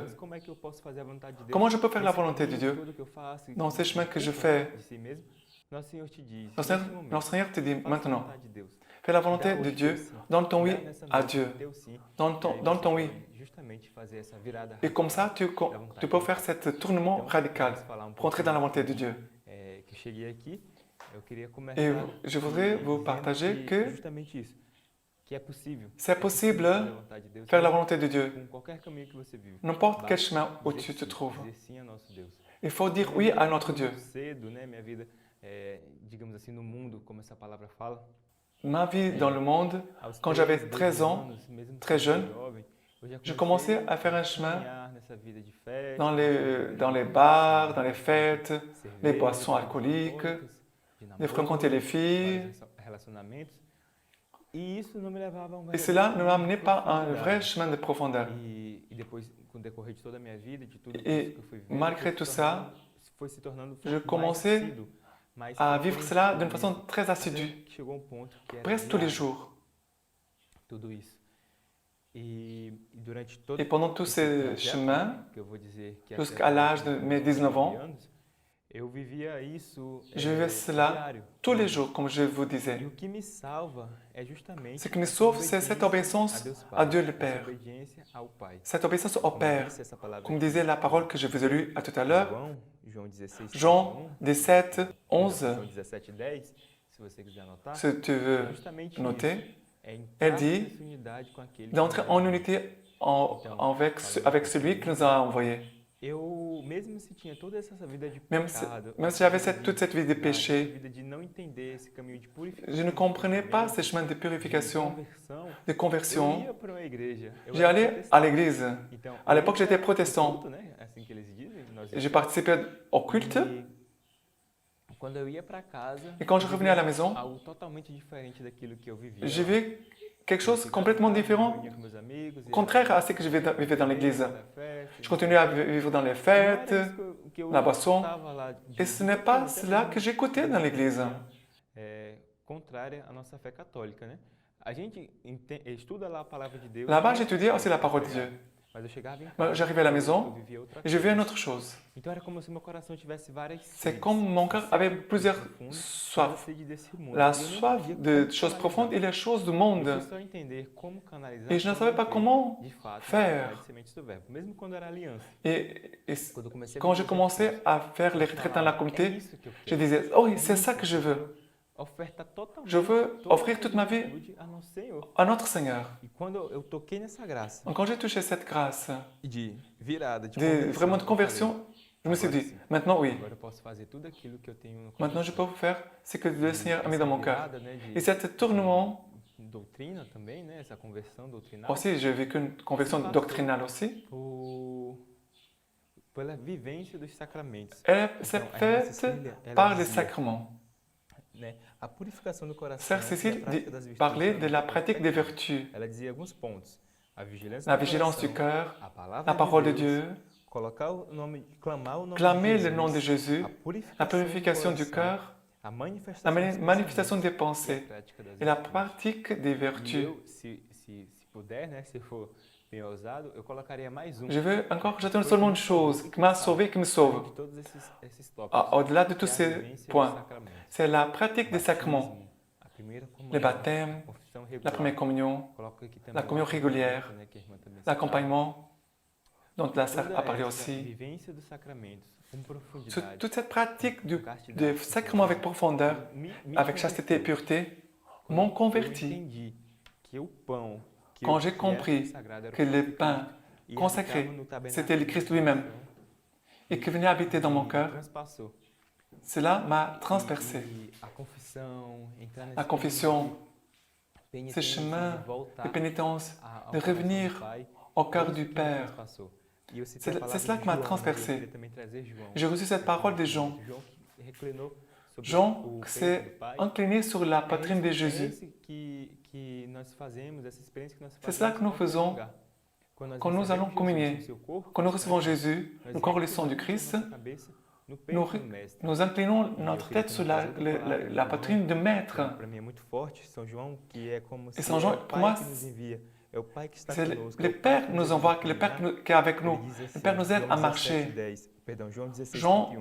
comment je peux faire la volonté de Dieu dans ces chemins que je fais? Notre Seigneur te dit maintenant, fais la volonté de Dieu, donne ton oui à Dieu, donne ton oui. Et comme ça, tu peux faire ce tournement radical pour entrer dans la volonté de Dieu. Et je voudrais vous partager que c'est possible de faire la volonté de Dieu, n'importe quel chemin où tu te trouves. Il faut dire oui à notre Dieu. Ma vie dans le monde, quand j'avais 13 ans, très jeune, je commençais à faire un chemin dans les bars, dans les fêtes, les boissons alcooliques, de fréquenter les filles. Et cela ne m'amenait pas à un vrai chemin de profondeur. Et malgré tout ça, je commençais à vivre cela d'une façon très assidue, presque tous les jours. Et pendant tous ces chemins, jusqu'à l'âge de mes 19 ans, je vivais cela tous les jours, comme je vous disais. Ce qui me sauve, c'est cette obéissance à Dieu le Père. Cette obéissance au Père. Comme disait la parole que je vous ai lue tout à l'heure, Jean 17, 11, si tu veux noter, elle dit d'entrer en unité avec celui qui nous a envoyés. Même si j'avais toute cette vie de péché, je ne comprenais pas ce chemin de purification, de conversion. J'ai allé à l'église. À l'époque, j'étais protestant. J'ai participé au culte. Et quand je revenais à la maison, j'ai vu quelque chose de complètement différent, contraire à ce que je vivais dans l'église. Je continuais à vivre dans les fêtes, la boisson, et ce n'est pas cela que j'écoutais dans l'église. Là-bas, j'étudiais aussi la parole de Dieu. J'arrivais à la maison et je vivais une autre chose. C'est comme mon cœur avait plusieurs soifs. La soif de choses profondes et les choses du monde. Et je ne savais pas comment faire. Et quand je commençais à faire les retraites dans la communauté, je disais, oh, c'est ça que je veux. Je veux offrir toute ma vie à notre Seigneur. Quand j'ai touché cette grâce vraiment de conversion, je me suis dit, maintenant oui. Maintenant je peux faire ce que le Seigneur a mis dans mon cœur. Et cet tournement, aussi j'ai vécu une conversion doctrinale aussi. Elle s'est faite par les sacrements. Sœur Cécile parlait de la pratique des vertus, la vigilance du cœur, la parole de Dieu, clamer le nom de Jésus, la purification du cœur, la manifestation des pensées et la pratique des vertus. Je veux encore jeter seulement une chose qui m'a sauvé, qui me sauve. Au-delà de tous ces points, c'est la pratique des sacrements. Le baptême, la première communion, la communion régulière, l'accompagnement, dont la sœur a parlé aussi. Toute cette pratique de sacrement avec profondeur, avec chasteté et pureté, m'ont converti. Quand j'ai compris que le pain consacré, c'était le Christ lui-même, et qu'il venait habiter dans mon cœur, Cela m'a transpercé. La confession, ce chemin de pénitence, de revenir au cœur du Père. C'est cela qui m'a transpercé. J'ai reçu cette parole de Jean. Jean s'est incliné sur la poitrine de Jésus. C'est cela que nous faisons quand nous allons communier. Quand nous recevons Jésus, le corps et le sang du Christ, nous inclinons notre tête sur la poitrine du Maître. Et Saint Jean, pour moi, c'est le Père qui nous envoie, le Père qui est avec nous. Le Père nous aide à marcher. Jean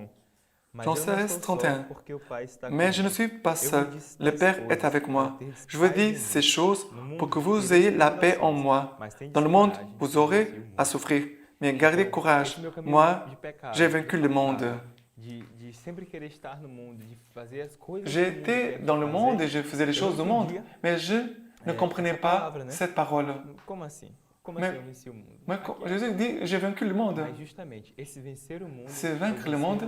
16, 31. Mais je ne suis pas seul. Le Père est avec moi. Je vous dis ces choses pour que vous ayez la paix en moi. Dans le monde, vous aurez à souffrir. Mais gardez courage. Moi, j'ai vaincu le monde. J'étais dans le monde et je faisais les choses du monde. Mais je ne comprenais pas cette parole. Mais Jésus dit, j'ai vaincu le monde. C'est vaincre le monde.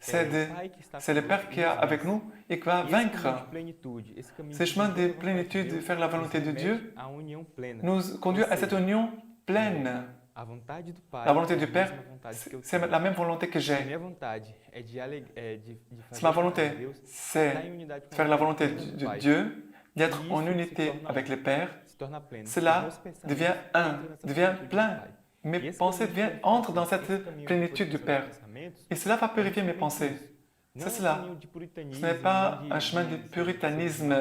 C'est le Père qui est avec nous et qui va vaincre. Ce chemin de plénitude, de faire la volonté de Dieu, nous conduit à cette union pleine. La volonté du Père, c'est la même volonté que j'ai. C'est ma volonté, c'est faire la volonté de Dieu, d'être en unité avec le Père. Cela devient un, devient plein. Mes pensées entrent dans cette plénitude du Père. Et cela va purifier mes pensées. C'est cela. Ce n'est pas un chemin de puritanisme,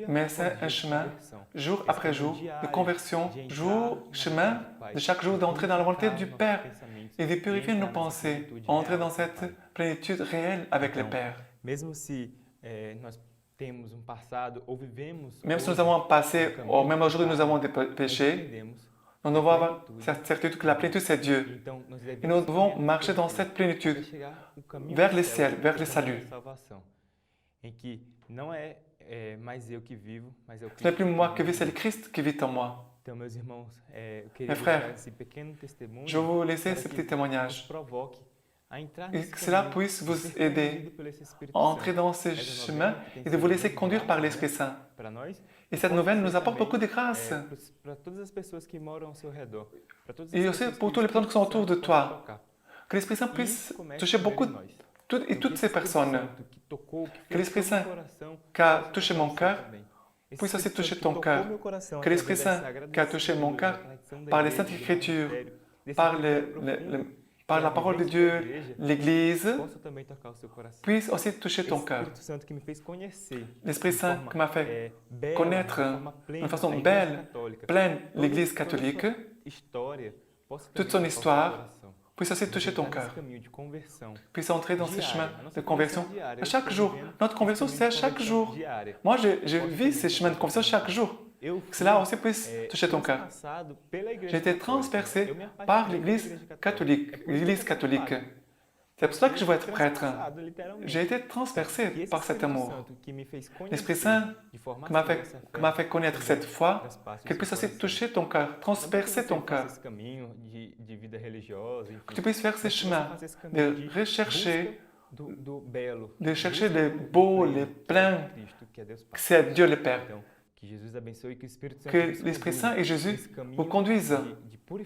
mais c'est un chemin, jour après jour, de conversion, chemin de chaque jour d'entrer dans la volonté du Père et de purifier nos pensées, entrer dans cette plénitude réelle avec le Père. Même si nous avons un passé, ou même aujourd'hui nous avons des péchés, nous devons avoir cette certitude que la plénitude c'est Dieu. Et nous devons marcher dans cette plénitude vers le ciel, vers le salut. Ce n'est plus moi qui vis, c'est le Christ qui vit en moi. Mes frères, je vais vous laisser ce petit témoignage. Et que cela puisse vous aider à entrer dans ce chemin et de vous laisser conduire par l'Esprit Saint. Et cette nouvelle nous apporte beaucoup de grâce. Et aussi pour toutes les personnes qui sont autour de toi. Que l'Esprit Saint puisse toucher toutes ces personnes. Que l'Esprit Saint qui a touché mon cœur puisse aussi toucher ton cœur. Que l'Esprit Saint qui a touché mon cœur par les Saintes Écritures, par la parole de Dieu, l'Église, puisse aussi toucher ton cœur. L'Esprit Saint qui m'a fait connaître d'une façon belle, pleine, l'Église catholique, toute son histoire, puisse aussi toucher ton cœur, puisse entrer dans ce chemin de conversion à chaque jour. Notre conversion, c'est à chaque jour. Moi, je vis ces chemins de conversion chaque jour. Que cela aussi puisse toucher ton cœur. J'ai été transpercé par l'Église catholique. C'est pour cela que je veux être prêtre. J'ai été transpercé par cet amour. L'Esprit Saint qui m'a fait connaître cette foi, qu'il puisse aussi toucher ton cœur, transpercer ton cœur. Que tu puisses faire ces chemins de rechercher, le beau, le plein, que c'est Dieu le Père. Que l'Esprit Saint et Jésus vous conduisent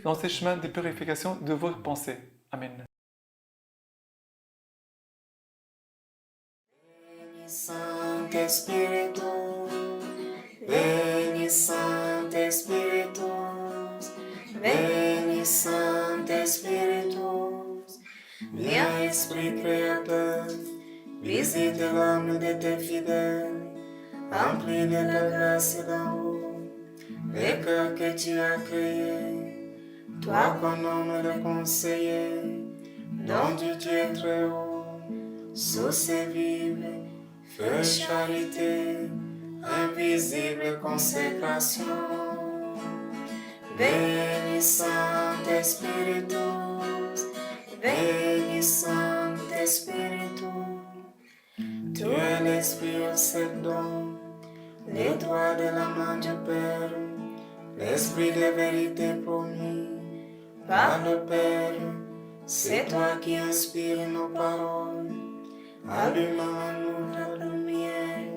dans ces chemins de purification de vos pensées. Amen. Santo Espíritu, veni Santo Espíritu, veni Santo Espíritu, viens Esprit Créateur, visite l'âme de tes fidèles, remplis de la grâce et d'amour, les cœurs que tu as créés, toi qu'on nomme le conseiller, don du Dieu très haut, source vive, feu charité, invisible consécration. Veni Santo Espíritu, veni Santo Espíritu. Tu es l'Esprit au don, les doigts de la main du Père, l'Esprit de vérité promis par le Père, C'est toi qui inspires nos paroles, allumant en nous ta lumière,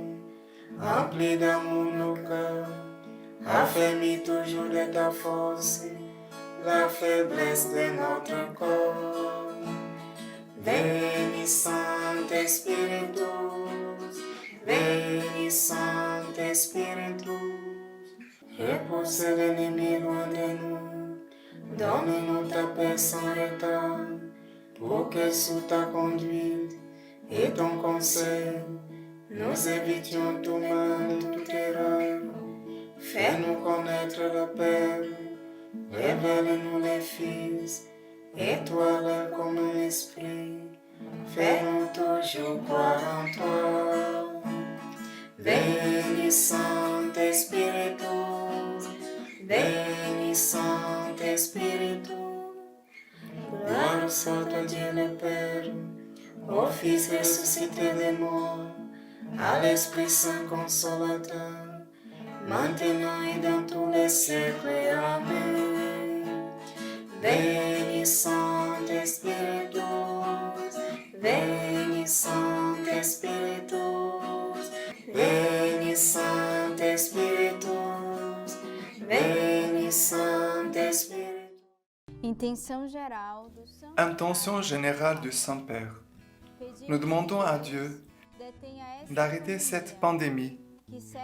remplis d'amour nos cœurs, affermis toujours de ta force, la faiblesse de notre corps. Veni Saint-Espíritus, veni Saint-Espíritus, repousse l'ennemi loin de nous, donne-nous ta paix sans retard, pour que sous ta conduite et ton conseil, nous évitions tout mal, toute erreur. Fais-nous connaître le Père, révèle-nous les Fils, étoile comme l'Esprit, fais-nous toujours croire en toi. Veni Saint-Espíritus, veni Saint-Espíritus, gloire soit à Dieu le Père, au Fils ressuscité des morts, à l'Esprit Saint consolateur, maintenant et dans tous les siècles. Amen. Veni Saint-Espíritus, veni Saint-Espíritus, veni Saint-Espíritus, veni Saint-Espíritus. Intention générale du Saint-Père. Nous demandons à Dieu d'arrêter cette pandémie,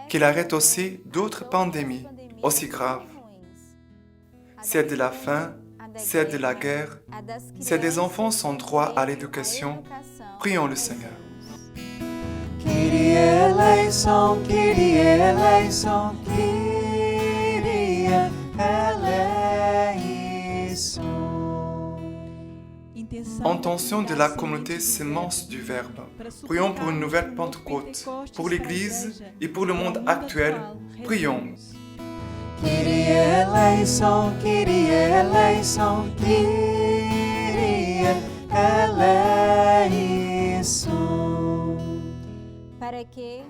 qu'il arrête aussi d'autres pandémies aussi graves. Celle de la faim, celle de la guerre, celle des enfants sans droit à l'éducation. Prions le Seigneur. Kyrie eleison, Kyrie eleison, Kyrie eleison. Intention de la communauté Sémence du Verbe. Prions pour une nouvelle Pentecôte, pour l'Église et pour le monde actuel. Prions. Kyrie eleison, Kyrie eleison, Kyrie eleison.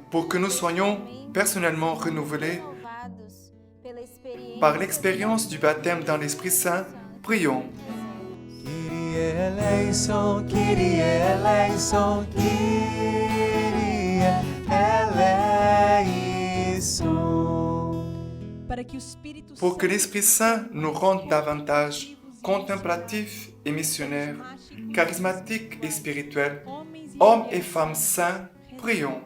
Pour que nous soyons personnellement renouvelés par l'expérience du baptême dans l'Esprit Saint, prions. Kyrie eleison, Kyrie eleison, Kyrie eleison. Pour que l'Esprit Saint nous rende davantage contemplatifs et missionnaires, charismatiques et spirituels, hommes et femmes saints, prions.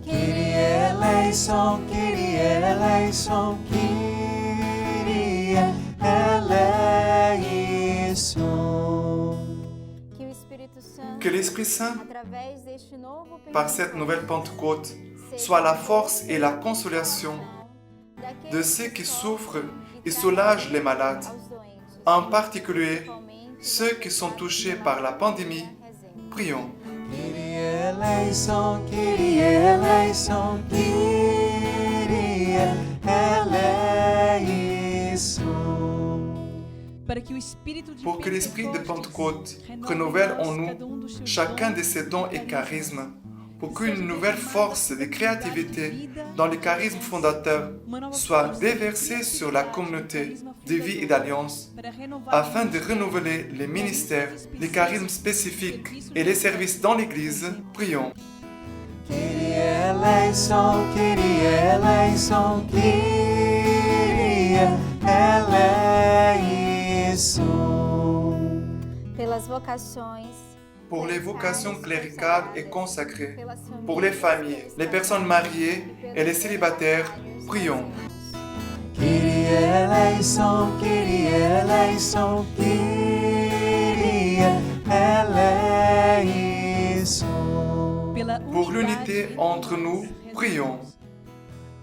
Kyrie eleison, Kyrie eleison, Kyrie eleison. Que l'Esprit Saint, par cette nouvelle Pentecôte, soit la force et la consolation de ceux qui souffrent et soulagent les malades, en particulier ceux qui sont touchés par la pandémie. Prions. Kyrie eleison, Kyrie eleison, Kyrie eleison. Pour que l'Esprit de Pentecôte renouvelle en nous chacun de ses dons et charismes, pour qu'une nouvelle force de créativité dans le charisme fondateur soit déversée sur la communauté de vie et d'alliance, afin de renouveler les ministères, les charismes spécifiques et les services dans l'Église, prions. Kyrie eleison, Kyrie eleison, Kyrie eleison. Pour les vocations cléricales et consacrées, pour les familles, les personnes mariées et les célibataires, prions. Kyrie eleison, Kyrie eleison, Kyrie eleison. Pour l'unité entre nous, prions.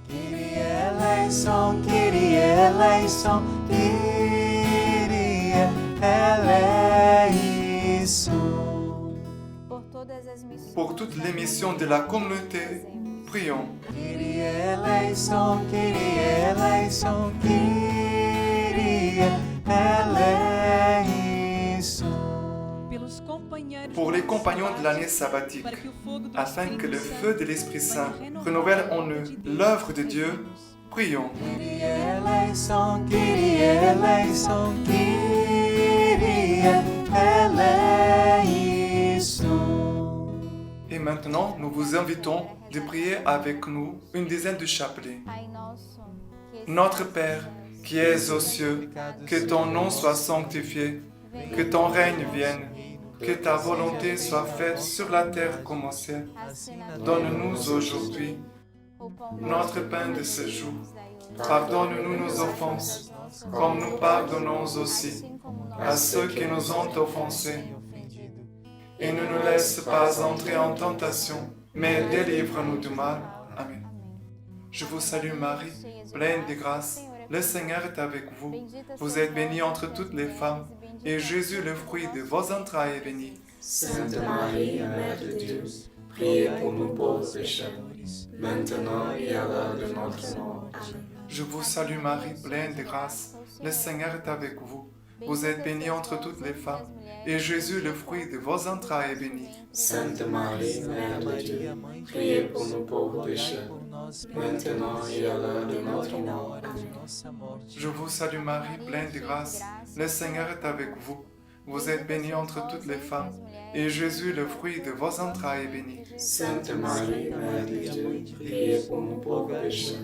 Kyrie eleison, Kyrie eleison, Kyrie eleison. Pour toutes les missions de la communauté, prions. Kyrie eleison, Kyrie eleison, Kyrie eleison. Pour les compagnons de l'année sabbatique, afin que le feu de l'Esprit Saint renouvelle en eux l'œuvre de Dieu, prions. Kyrie eleison, Kyrie eleison, Kyrie eleison. Et maintenant, nous vous invitons de prier avec nous une dizaine de chapelets. Notre Père, qui es aux cieux, que ton nom soit sanctifié, que ton règne vienne, que ta volonté soit faite sur la terre comme au ciel. Donne-nous aujourd'hui notre pain de ce jour. Pardonne-nous nos offenses, comme nous pardonnons aussi à ceux qui nous ont offensés. Et ne nous laisse pas entrer en tentation, mais délivre-nous du mal. Amen. Je vous salue Marie, pleine de grâce. Le Seigneur est avec vous. Vous êtes bénie entre toutes les femmes, et Jésus, le fruit de vos entrailles, est béni. Sainte Marie, Mère de Dieu, priez pour nous pauvres pécheurs, maintenant et à l'heure de notre mort. Amen. Je vous salue Marie, pleine de grâce. Le Seigneur est avec vous. Vous êtes bénie entre toutes les femmes, et Jésus, le fruit de vos entrailles, est béni. Sainte Marie, Mère de Dieu, priez pour nous pauvres pécheurs, maintenant et à l'heure de notre mort. Amen. Je vous salue Marie, pleine de grâce. Le Seigneur est avec vous. Vous êtes bénie entre toutes les femmes, et Jésus, le fruit de vos entrailles, est béni. Sainte Marie, Mère de Dieu, priez pour nous pauvres pécheurs,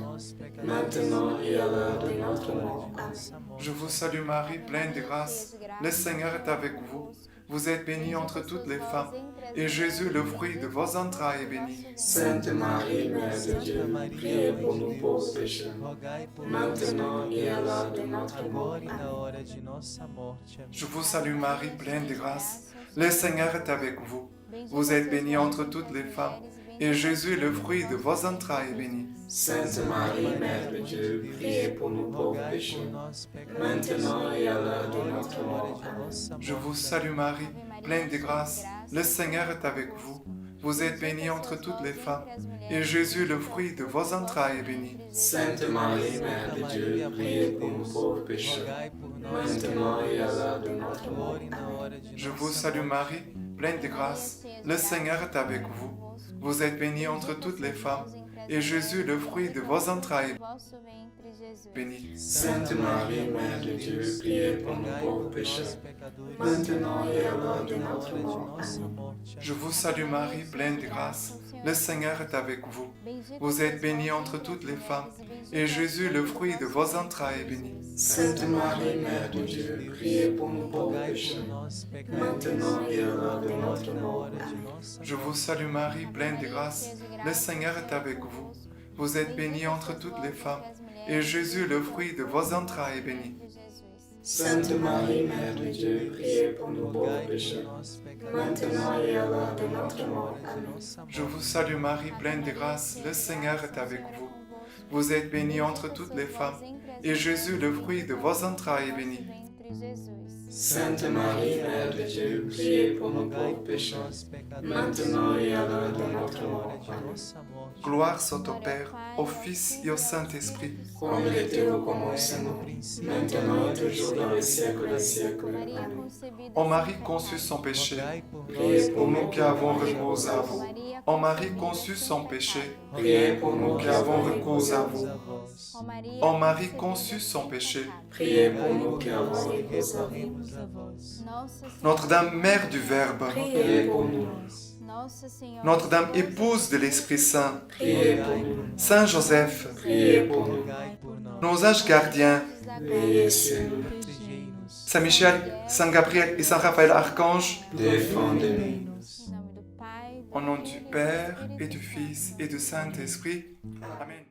maintenant et à l'heure de notre mort. Amen. Je vous salue Marie, pleine de grâce. Le Seigneur est avec vous. Vous êtes bénie entre toutes les femmes, et Jésus, le fruit de vos entrailles, est béni. Sainte Marie, Mère de Dieu, priez pour nous pauvres pécheurs, maintenant et à l'heure de notre mort. Amen. Je vous salue Marie, pleine de grâce. Le Seigneur est avec vous. Vous êtes bénie entre toutes les femmes, et Jésus, le fruit de vos entrailles, est béni. Sainte Marie, Mère de Dieu, priez pour nous pauvres pécheurs, maintenant et à l'heure de notre mort. Amen. Je vous salue Marie, pleine de grâce. Le Seigneur est avec vous. Vous êtes bénie entre toutes les femmes, et Jésus, le fruit de vos entrailles, est béni. Sainte Marie, Mère de Dieu, priez pour nous pauvres pécheurs, maintenant et à l'heure de notre mort. Amen. Je vous salue Marie, pleine de grâce. Le Seigneur est avec vous. Vous êtes bénie entre toutes les femmes, et Jésus, le fruit de vos entrailles, est béni. Sainte Marie, Mère de Dieu, priez pour nous pauvres pécheurs, maintenant et à l'heure de notre mort. Amen. Je vous salue Marie, pleine de grâce. Le Seigneur est avec vous. Vous êtes bénie entre toutes les femmes, et Jésus, le fruit de vos entrailles, est béni. Sainte Marie, Mère de Dieu, priez pour nous pauvres pécheurs, maintenant et à l'heure de notre mort. Amen. Je vous salue Marie, pleine de grâce. Le Seigneur est avec vous. Vous êtes bénie entre toutes les femmes, et Jésus, le fruit de vos entrailles, est béni. Sainte Marie, Mère de Dieu, priez pour nous pauvres pécheurs, maintenant et à l'heure de notre mort. Amen. Je vous salue Marie, pleine de grâce. Le Seigneur est avec vous. Vous êtes bénie entre toutes les femmes, et Jésus, le fruit de vos entrailles, est béni. Sainte Marie, Mère de Dieu, priez pour nous pauvres pécheurs, maintenant et à l'heure de notre mort. Amen. Gloire soit au Père, au Fils et au Saint-Esprit. Comme il était au commencement, maintenant et toujours dans les siècles des siècles. Amen. Ô Marie conçue sans péché, Priez pour nous qui avons recours à vous. Ô Marie conçue sans péché, Priez pour nous qui avons recours à vous. Ô Marie conçue sans péché, Priez pour nous qui avons recours à vous. Notre-Dame, Mère du Verbe, Priez pour nous. Notre-Dame, épouse de l'Esprit Saint, Priez pour nous. Saint Joseph, Priez pour nous. nos anges gardiens, Veillez sur nous. Saint Michel, Saint Gabriel et Saint Raphaël Archange, Défendez-nous. au nom du Père et du Fils et du Saint-Esprit. Amen.